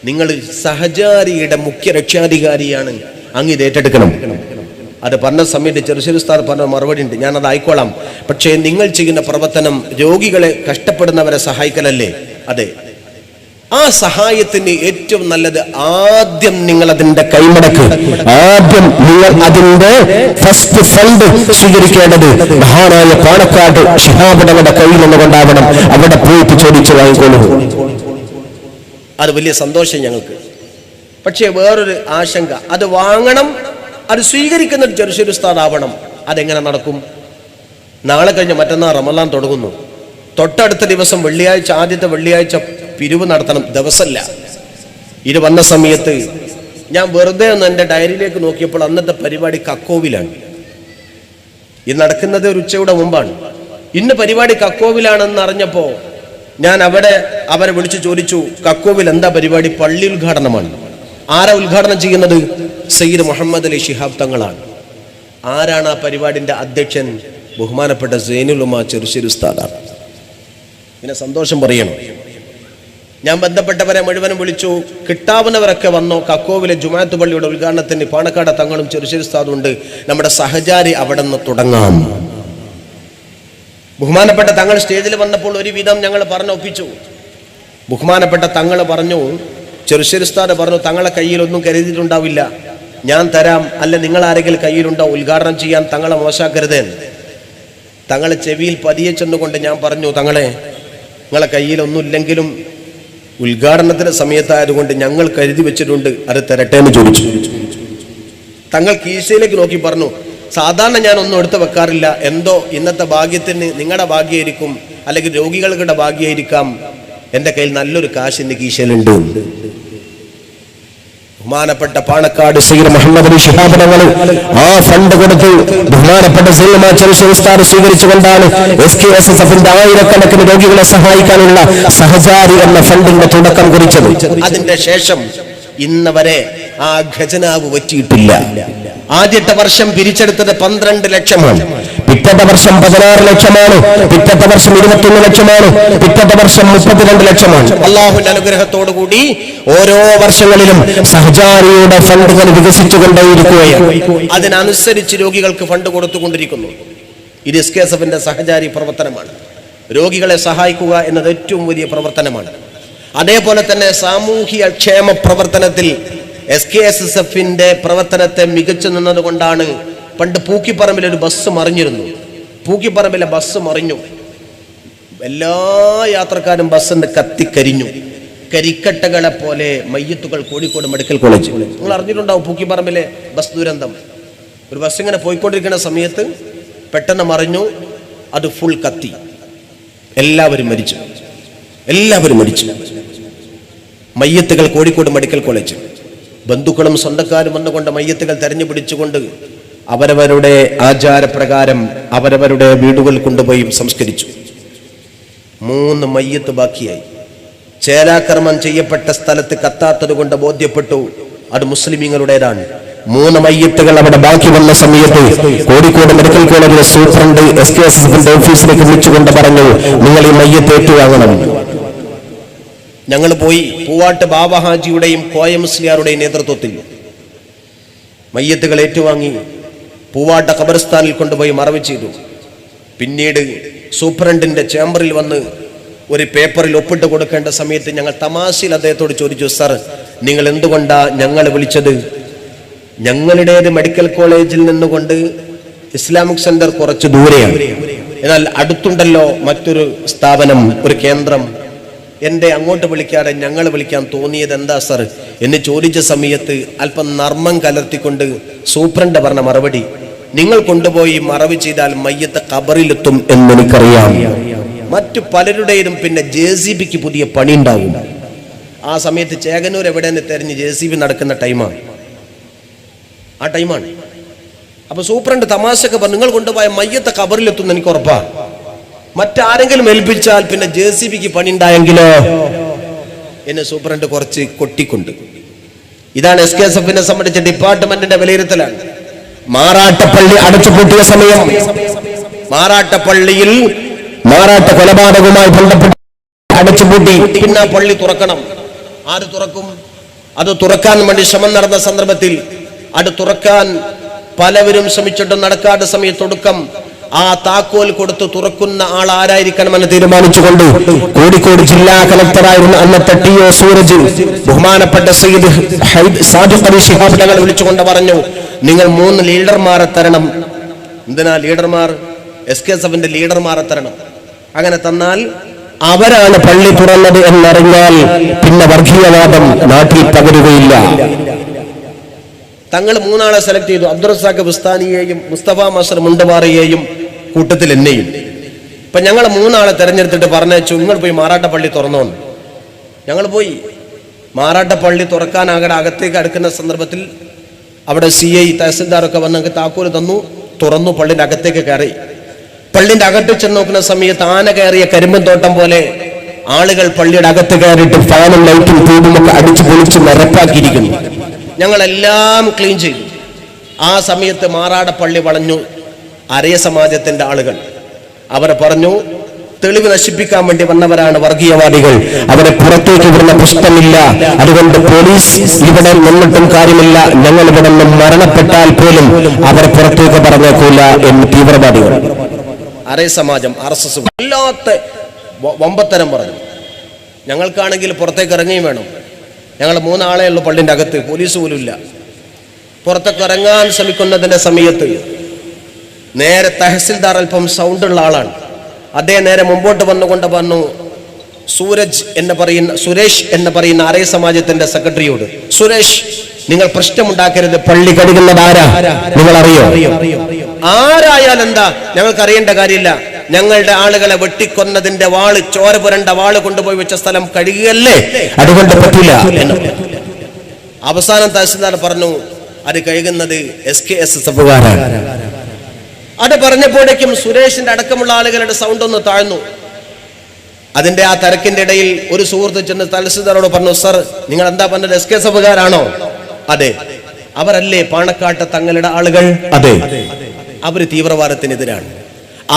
നിങ്ങൾ സഹചാരിയുടെ മുഖ്യ രക്ഷാധികാരിയാണ്, അങ്ങ് ഇത് ഏറ്റെടുക്കണം. അത് പറഞ്ഞ സമയത്ത് ചെറുശ്ശേരി ഉസ്താദ് പറഞ്ഞ മറുപടി ഉണ്ട്, ഞാനത് ആയിക്കോളാം. പക്ഷേ നിങ്ങൾ ചെയ്യുന്ന പ്രവർത്തനം രോഗികളെ, കഷ്ടപ്പെടുന്നവരെ സഹായിക്കലല്ലേ? അതെ. ആ സഹായത്തിന് ഏറ്റവും നല്ലത് ആദ്യം നിങ്ങൾ അതിന്റെ കൈമടക്ക്, ആദ്യം നിങ്ങൾ അതിന്റെ ഫസ്റ്റ് ഫണ്ട് സ്വീകരിക്കേണ്ടത് മഹാനായ പാണക്കാട് ശിഹാബ് തങ്ങളുടെ കയ്യിൽ നിന്നുകൊണ്ടാവണം. അവിടെ പോയിട്ട് ചോദിച്ചു വാങ്ങിക്കോളൂ. അത് വലിയ സന്തോഷം ഞങ്ങൾക്ക്. പക്ഷേ വേറൊരു ആശങ്ക, അത് വാങ്ങണം, അത് സ്വീകരിക്കുന്ന ചെറുശ്ശേരി ഉസ്താദ് ആവണം. അതെങ്ങനെ നടക്കും? നാളെ കഴിഞ്ഞ് മറ്റന്നാൾ റമളാൻ തുടങ്ങുന്നു. തൊട്ടടുത്ത ദിവസം വെള്ളിയാഴ്ച, ആദ്യത്തെ വെള്ളിയാഴ്ച പിരിവ് നടത്തണം. ദിവസമല്ല. ഇത് വന്ന സമയത്ത് ഞാൻ വെറുതെ ഒന്ന് എൻ്റെ ഡയറിയിലേക്ക് നോക്കിയപ്പോൾ അന്നത്തെ പരിപാടി കക്കോവിലാണ്. ഇത് നടക്കുന്നത് ഒരു ഉച്ചയുടെ മുമ്പാണ്. ഇന്ന് പരിപാടി കക്കോവിലാണെന്ന് അറിഞ്ഞപ്പോൾ ഞാൻ അവരെ വിളിച്ചു ചോദിച്ചു, കക്കോവിൽ എന്താ പരിപാടി? പള്ളി ഉദ്ഘാടനമാണ്. ആരാ ഉദ്ഘാടനം ചെയ്യുന്നത്? സയ്യിദ് മുഹമ്മദ് അലി ശിഹാബ് തങ്ങളാണ്. ആരാണ് ആ പരിപാടിന്റെ അധ്യക്ഷൻ? ബഹുമാനപ്പെട്ട സൈനുൽ ഉലമാ ചെറുശ്ശേരി ഉസ്താദാണ്. പിന്നെ സന്തോഷം പറയണം. ഞാൻ ബന്ധപ്പെട്ടവരെ മുഴുവനും വിളിച്ചു. കിട്ടാവുന്നവരൊക്കെ വന്നോ. കക്കോവിലെ ജുമാഅത്ത് പള്ളിയുടെ ഉദ്ഘാടനത്തിന് പാണക്കാട് തങ്ങളും ചെറുശ്ശേരി ഉസ്താദും ഉണ്ട്. നമ്മുടെ സഹചാരി അവിടെ നിന്ന് തുടങ്ങാം. ബഹുമാനപ്പെട്ട തങ്ങൾ സ്റ്റേജിൽ വന്നപ്പോൾ ഒരു വിധം ഞങ്ങൾ പറഞ്ഞൊപ്പിച്ചു. ബഹുമാനപ്പെട്ട തങ്ങൾ പറഞ്ഞു, ചെറുശ്ശേരി ഉസ്താദ് പറഞ്ഞു, തങ്ങളെ കയ്യിലൊന്നും കരുതിയിട്ടുണ്ടാവില്ല, ഞാൻ തരാം, അല്ല നിങ്ങൾ ആരെങ്കിലും കയ്യിലുണ്ടോ ഉദ്ഘാടനം ചെയ്യാൻ, തങ്ങളെ മോശാക്കരുതേ. തങ്ങളെ ചെവിയിൽ പതിയെ ചെന്നുകൊണ്ട് ഞാൻ പറഞ്ഞു, തങ്ങളെ നിങ്ങളെ കയ്യിലൊന്നുമില്ലെങ്കിലും ഉദ്ഘാടനത്തിന്റെ സമയത്തായതുകൊണ്ട് ഞങ്ങൾ കരുതി വെച്ചിട്ടുണ്ട്, അത് തരട്ടെ എന്ന് ചോദിച്ചു. തങ്ങൾ കീശയിലേക്ക് നോക്കി പറഞ്ഞു, സാധാരണ ഞാൻ ഒന്നും എടുത്ത് വെക്കാറില്ല, എന്തോ ഇന്നത്തെ ഭാഗ്യത്തിന് നിങ്ങളുടെ ഭാഗ്യമായിരിക്കും, അല്ലെങ്കിൽ രോഗികളുടെ ഭാഗ്യമായിരിക്കാം, എൻ്റെ കയ്യിൽ നല്ലൊരു കാശ് ഇന്ന് കീശയിലുണ്ട്. ബഹുമാനപ്പെട്ട പാണക്കാട് സയ്യിദ് മുഹമ്മദ് അലി ശിഹാബ് തങ്ങൾ ആ ഫണ്ട് കൊടുത്ത് ബഹുമാനപ്പെട്ട ഉസ്താദ് സ്വീകരിച്ചുകൊണ്ടാണ് SKSSFന്റെ ആയിരക്കണക്കിന് രോഗികളെ സഹായിക്കാനുള്ള സഹചാരി എന്ന ഫണ്ടിന്റെ തുടക്കം കുറിച്ചത്. അതിന്റെ ശേഷം ഇന്ന് വരെ ആ ഖജനാവ് വറ്റിയിട്ടില്ല. ആദ്യത്തെ വർഷം പിരിച്ചെടുത്തത് 12 ലക്ഷമാണ്, പിറ്റത്തെ വർഷം 16 ലക്ഷമാണ്, പിറ്റത്തെ വർഷം 21 ലക്ഷമാണ്, പിറ്റത്തെ വർഷം 32 ലക്ഷമാണ്. അള്ളാഹുവിന്റെ അനുഗ്രഹത്തോടു കൂടി ഓരോ വർഷങ്ങളിലും സഹചാരിയുടെ ഫണ്ടുകൾ വികസിച്ചുകൊണ്ടേയിരിക്കുകയാണ്. അതിനനുസരിച്ച് രോഗികൾക്ക് ഫണ്ട് കൊടുത്തുകൊണ്ടിരിക്കുന്നു. ഇത് SKSFന്റെ സഹചാരി പ്രവർത്തനമാണ്. രോഗികളെ സഹായിക്കുക എന്നത് ഏറ്റവും വലിയ പ്രവർത്തനമാണ്. അതേപോലെ തന്നെ സാമൂഹിക ക്ഷേമ പ്രവർത്തനത്തിൽ SKSSFന്റെ പ്രവർത്തനത്തെ മികച്ചു നിന്നതുകൊണ്ടാണ് പണ്ട് പൂക്കിപ്പറമ്പിൽ ഒരു ബസ് മറിഞ്ഞിരുന്നു. പൂക്കിപ്പറമ്പിലെ ബസ് മറിഞ്ഞു, എല്ലാ യാത്രക്കാരും ബസ്സിന് കത്തിക്കരിഞ്ഞു. കരിക്കട്ടകളെ പോലെ മയ്യത്തുകൾ കോഴിക്കോട് മെഡിക്കൽ കോളേജ്. നിങ്ങൾ അറിഞ്ഞിട്ടുണ്ടാവും പൂക്കിപ്പറമ്പിലെ ബസ് ദുരന്തം. ഒരു ബസ് ഇങ്ങനെ പോയിക്കൊണ്ടിരിക്കുന്ന സമയത്ത് പെട്ടെന്ന് മറിഞ്ഞു, അത് ഫുൾ കത്തി, എല്ലാവരും മരിച്ചു. മയ്യത്തുകൾ കോഴിക്കോട് മെഡിക്കൽ കോളേജ്. ബന്ധുക്കളും സ്വന്തക്കാരും വന്നുകൊണ്ട് മയ്യത്തുകൾ തെരഞ്ഞു പിടിച്ചുകൊണ്ട് അവരവരുടെ ആചാരപ്രകാരം അവരവരുടെ വീടുകൾ കൊണ്ടുപോയി സംസ്കരിച്ചു. 3 മയ്യത്ത് ബാക്കിയായി. ചേലാകർമ്മം ചെയ്യപ്പെട്ട സ്ഥലത്ത് കത്താത്തത് കൊണ്ട് ബോധ്യപ്പെട്ടു അത് മുസ്ലിമീങ്ങളുടേതാണ്. 3 മയ്യത്തുകൾ അവിടെ ബാക്കി വന്ന സമയത്ത് കോഴിക്കോട് മെഡിക്കൽ കോളേജിലെ സൂപ്രണ്ട് SKSSFന്റെ ഓഫീസിലേക്ക് വിളിച്ചുകൊണ്ട് പറഞ്ഞു, നിങ്ങൾ ഈ മയ്യത്ത് ഏറ്റുവാങ്ങണം. ഞങ്ങൾ പോയി. പൂവാട്ട് ബാബ ഹാജിയുടെയും കോയ മുസ്ലിയാരുടെയും നേതൃത്വത്തിൽ മയ്യത്തുകൾ ഏറ്റുവാങ്ങി പൂവാട്ട ഖബർസ്ഥാനിൽ കൊണ്ടുപോയി മറവ് ചെയ്തു. പിന്നീട് സൂപ്രണ്ടിന്റെ ചേംബറിൽ വന്ന് ഒരു പേപ്പറിൽ ഒപ്പിട്ട് കൊടുക്കേണ്ട സമയത്ത് ഞങ്ങൾ തമാശയിൽ അദ്ദേഹത്തോട് ചോദിച്ചു, സർ നിങ്ങൾ എന്തുകൊണ്ടാ ഞങ്ങളെ വിളിച്ചത്? ഞങ്ങളുടേത് മെഡിക്കൽ കോളേജിൽ നിന്നുകൊണ്ട് ഇസ്ലാമിക് സെന്റർ കുറച്ച് ദൂരെയാണ്, എന്നാൽ അടുത്തുണ്ടല്ലോ മറ്റൊരു സ്ഥാപനം, ഒരു കേന്ദ്രം. എന്റെ അങ്ങോട്ട് വിളിക്കാതെ ഞങ്ങൾ വിളിക്കാൻ തോന്നിയത് എന്താ സർ എന്ന് ചോദിച്ച സമയത്ത് അല്പം നർമ്മം കലർത്തിക്കൊണ്ട് സൂപ്രണ്ട് പറഞ്ഞ മറുപടി, നിങ്ങൾ കൊണ്ടുപോയി മറവ് ചെയ്താൽ മയ്യത്ത് ഖബറിലെത്തും എന്നെനിക്കറിയാം. മറ്റു പലരുടെയും പിന്നെ JCBക്ക് പുതിയ പണി ഉണ്ടാവും. ആ സമയത്ത് ചേകനൂർ എവിടെയെന്ന് തെരഞ്ഞ് JCB നടക്കുന്ന ടൈമാണ്. ആ ടൈമാണ്. അപ്പൊ സൂപ്രണ്ട് തമാശക്ക് പറഞ്ഞു, നിങ്ങൾ കൊണ്ടുപോയ മയ്യത്ത് ഖബറിലെത്തും എന്ന് എനിക്ക് ഉറപ്പാ. മറ്റാരെങ്കിലും ഏൽപ്പിച്ചാൽ പിന്നെ JCBക്ക് പണി ഉണ്ടായെങ്കിലോ എന്നെ സൂപ്രണ്ട് കുറച്ച് കൊട്ടിക്കൊണ്ട്. ഇതാണ് SKSFനെ സംബന്ധിച്ച ഡിപ്പാർട്ട്മെന്റിന്റെ വിലയിരുത്തലാണ്. മാറാട്ടപ്പള്ളി അടച്ചുപൂട്ടിയ സമയം, മാറാട്ടപ്പള്ളിയിൽ മാറാട്ട കൊലപാതകവുമായി ബന്ധപ്പെട്ട് അടച്ചുപൂട്ടി. പിന്നെ പള്ളി തുറക്കണം. ആര് തുറക്കും? അത് തുറക്കാൻ വേണ്ടി ശ്രമം നടന്ന സന്ദർഭത്തിൽ അത് തുറക്കാൻ പലവരും ശ്രമിച്ചിട്ടും നടക്കാത്ത സമയത്തൊടുക്കം ആ താക്കോൽ കൊടുത്ത് തുറക്കുന്ന ആൾ ആരായിരിക്കണമെന്ന് തീരുമാനിച്ചുകൊണ്ട് കോഴിക്കോട് ജില്ലാ കളക്ടറായിരുന്ന അന്നത്തെ TO സൂരജ് ബഹുമാനപ്പെട്ട സയ്യിദ് സാദിഖ് അലി ശിഹാബ് തങ്ങൾ വിളിച്ചുകൊണ്ട് പറഞ്ഞു, നിങ്ങൾ 3 ലീഡർമാരെ തരണം. എന്തിനാ ലീഡർമാർ? SKSFന്റെ ലീഡർമാരെ തരണം. അങ്ങനെ തന്നാൽ അവരാണ് പള്ളി തുറന്നത് എന്നറിഞ്ഞാൽ പിന്നെ വർഗീയവാദം നാട്ടിൽ പകരുകയില്ല. തങ്ങൾ 3 ആളെ സെലക്ട് ചെയ്തു. അബ്ദുൾ റസാഖ് ബുസ്താനിയെയും മുസ്തഫ മസർ മുണ്ടമാറിയെയും കൂട്ടത്തിൽ എന്നെയും. ഇപ്പൊ ഞങ്ങൾ 3 ആളെ തെരഞ്ഞെടുത്തിട്ട് പറഞ്ഞു, നിങ്ങൾ പോയി മാറാട്ടപ്പള്ളി തുറന്നോന്ന്. ഞങ്ങൾ പോയി. മാറാട്ടപ്പള്ളി തുറക്കാനാകെ അകത്തേക്ക് അടുക്കുന്ന സന്ദർഭത്തിൽ അവിടെ CI തഹസിൽദാറൊക്കെ വന്ന് ഞങ്ങൾക്ക് താക്കോല് തന്നു. തുറന്നു. പള്ളിന്റെ അകത്തേക്ക് കയറി. പള്ളിന്റെ അകത്ത് ചെന്ന് നോക്കുന്ന സമയത്ത് ആന കയറിയ കരിമ്പൻ തോട്ടം പോലെ ആളുകൾ പള്ളിയുടെ അകത്ത് കയറിയിട്ട് ഫാനും ലൈറ്റും ട്യൂബും ഒക്കെ അടിച്ചു പൊളിച്ച് നിരപ്പാക്കിയിരിക്കുന്നു. ഞങ്ങളെല്ലാം ക്ലീൻ ചെയ്തു. ആ സമയത്ത് മാറാടപ്പള്ളി വളഞ്ഞു അരയ സമാജത്തിന്റെ ആളുകൾ. അവർ പറഞ്ഞു, തെളിവ് നശിപ്പിക്കാൻ വേണ്ടി വന്നവരാണ് വർഗീയവാദികൾ, അവരെ പുറത്തേക്ക് വിടുന്ന പ്രശ്നമില്ല, അതുകൊണ്ട് പോലീസ് ഇവിടെ നിന്നിട്ടും കാര്യമില്ല, ഞങ്ങൾ ഇവിടെ നിന്ന് മരണപ്പെട്ടാൽ പോലും അവരെ പുറത്തേക്ക് പറഞ്ഞേക്കൂല എന്ന് തീവ്രവാദികൾ. അരയ സമാജം RSS വല്ലാത്ത വമ്പത്തരം പറഞ്ഞു. ഞങ്ങൾക്കാണെങ്കിൽ പുറത്തേക്ക് ഇറങ്ങുകയും വേണം. ഞങ്ങൾ 3 ആളേ ഉള്ളൂ പള്ളിന്റെ അകത്ത്, പോലീസ് പോലും ഇല്ല. പുറത്തൊക്കെ ഇറങ്ങാൻ ശ്രമിക്കുന്നതിന്റെ സമയത്ത് നേരെ തഹസിൽദാർ അല്പം സൗണ്ടുള്ള ആളാണ്. അദ്ദേഹം നേരെ മുമ്പോട്ട് വന്നുകൊണ്ട് പറഞ്ഞു, സുരേഷ് എന്ന് പറയുന്ന ആര്യ സമാജത്തിന്റെ സെക്രട്ടറിയോട്, സുരേഷ്, നിങ്ങൾ പ്രശ്നമുണ്ടാക്കരുത്, പള്ളി കഴുകുന്നത് ആരാ നിങ്ങൾ അറിയോ? ആരായാലും എന്താ, ഞങ്ങൾക്ക് അറിയേണ്ട കാര്യമില്ല, ഞങ്ങളുടെ ആളുകളെ വെട്ടിക്കൊന്നതിന്റെ വാള്, ചോര പുരണ്ട വാള് കൊണ്ടുപോയി വെച്ച സ്ഥലം കഴുകുകയല്ലേ, അതുകൊണ്ട് പറ്റില്ല. അവസാനം തഹസിൽദാർ പറഞ്ഞു, അത് കഴുകുന്നത് SKSSFകാരാണ്. അത് പറഞ്ഞപ്പോഴേക്കും സുരേഷിന്റെ അടക്കമുള്ള ആളുകളുടെ സൗണ്ട് ഒന്ന് താഴ്ന്നു. അതിന്റെ ആ തിരക്കിന്റെ ഇടയിൽ ഒരു സുഹൃത്ത് ചെന്ന് തഹസിൽദാരോട് പറഞ്ഞു, സർ, നിങ്ങൾ എന്താ പറഞ്ഞത്, SKSFകാരാണോ? അതെ. അവരല്ലേ പാണക്കാട്ട് തങ്ങളുടെ ആളുകൾ? അതെ. അവര് തീവ്രവാദത്തിനെതിരാണ്.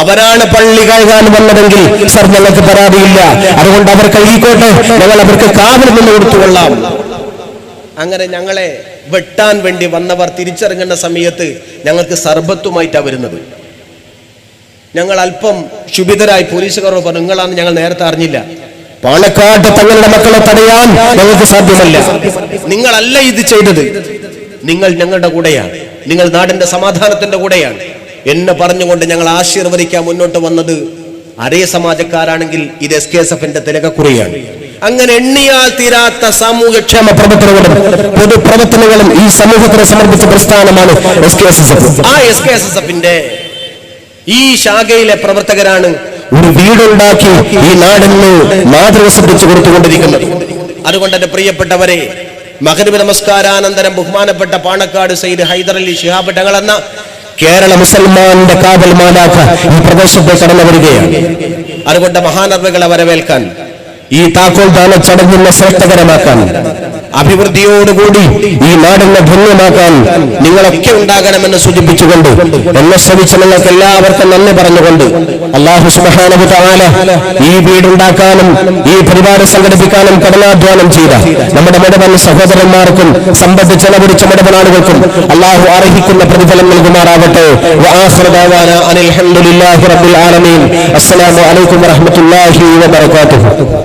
അവരാണ് പള്ളി കഴുകാൻ വന്നതെങ്കിൽ സർ ഞങ്ങൾക്ക് പരാതിയില്ല, അതുകൊണ്ട് അവർ കഴുകിക്കോട്ടെ, ഞങ്ങൾ അവർക്ക് കാവൽ നിന്ന് കൊടുത്തുകൊള്ളാം. അങ്ങനെ ഞങ്ങളെ വെട്ടാൻ വേണ്ടി വന്നവർ തിരിച്ചിറങ്ങുന്ന സമയത്ത് ഞങ്ങൾക്ക് സർബത്തുമായിട്ടാണ് വരുന്നത്. ഞങ്ങൾ അല്പം ക്ഷുഭിതരായി പോലീസുകാരോട് പറഞ്ഞു, നിങ്ങളാണ് ഞങ്ങൾ നേരത്തെ അറിഞ്ഞില്ല, പാണക്കാട്ട് തങ്ങളുടെ മക്കളെ തടയാൻ ഞങ്ങൾക്ക് സാധ്യമല്ല, നിങ്ങളല്ല ഇത് ചെയ്തത്, നിങ്ങൾ ഞങ്ങളുടെ കൂടെയാണ്, നിങ്ങൾ നാടിന്റെ സമാധാനത്തിന്റെ കൂടെയാണ് എന്ന് പറഞ്ഞുകൊണ്ട് ഞങ്ങൾ ആശീർവദിക്കാൻ മുന്നോട്ട് വന്നത് ആര്യ സമാജക്കാരാണെങ്കിൽ ഇത് SKSFന്റെ തിലകക്കുറിയാണ്. അങ്ങനെ എണ്ണിയാൽ തീരാത്ത സാമൂഹ്യക്ഷേമ പ്രവർത്തനങ്ങളും പൊതുപ്രവർത്തനങ്ങളും ഈ സമൂഹത്തിന് സമർപ്പിച്ച പ്രസ്ഥാനമാണ് SKSSF. ആ SKSSFന്റെ ഈ ശാഖയിലെ പ്രവർത്തകരാണ് ഒരു വീടുണ്ടാക്കി ഈ നാടിന് മാതൃക സൃഷ്ടിച്ചു കൊടുത്തുകൊണ്ടിരിക്കുന്നത്. അതുകൊണ്ട് എന്റെ പ്രിയപ്പെട്ടവരെ, മഗ്‌രിബ് നമസ്കാരാനന്തരം ബഹുമാനപ്പെട്ട പാണക്കാട് സയ്യിദ് ഹൈദർ അലി ശിഹാബ് തങ്ങൾ എന്ന കേരള മുസൽമാന്റെ കാവൽ മാലാഖ ഈ പ്രദേശത്തെ കടന്നു വരികയാണ്. അതുകൊണ്ട് മഹാനർവകളെ വരവേൽക്കാൻ, ഈ താക്കോൽദാന ചടങ്ങിനെ ശ്രേഷ്ഠകരമാക്കാൻ, അഭിവൃദ്ധിയോടുകൂടി ഈ നാടിനെ ധന്യമാക്കാൻ നിങ്ങളൊക്കെ ഉണ്ടാകണമെന്ന് സൂചിപ്പിച്ചുകൊണ്ട് എന്നെ ശ്രമിച്ച നിങ്ങൾക്ക് എല്ലാവർക്കും നന്ദി പറഞ്ഞുകൊണ്ട് അല്ലാഹു സുബ്ഹാനഹു വ തആല ഈ വീടുണ്ടാക്കാനും ഈ പരിപാടി സംഘടിപ്പിക്കാനും കഠിനാധ്വാനം ചെയ്ത നമ്മുടെ മുഴുവൻ സഹോദരന്മാർക്കും സമ്പത്ത് ചെലവഴിച്ച മുഴുവൻ ആളുകൾക്കും അല്ലാഹു അർഹിക്കുന്ന പ്രതിഫലം നൽകുമാറാകട്ടെ. വആഖിറു ദഅവാനാ അനിൽ ഹംദുലില്ലാഹി റബ്ബിൽ ആലമീൻ. അസ്സലാമു അലൈക്കും വറഹ്മത്തുള്ളാഹി വബറകാതുഹു.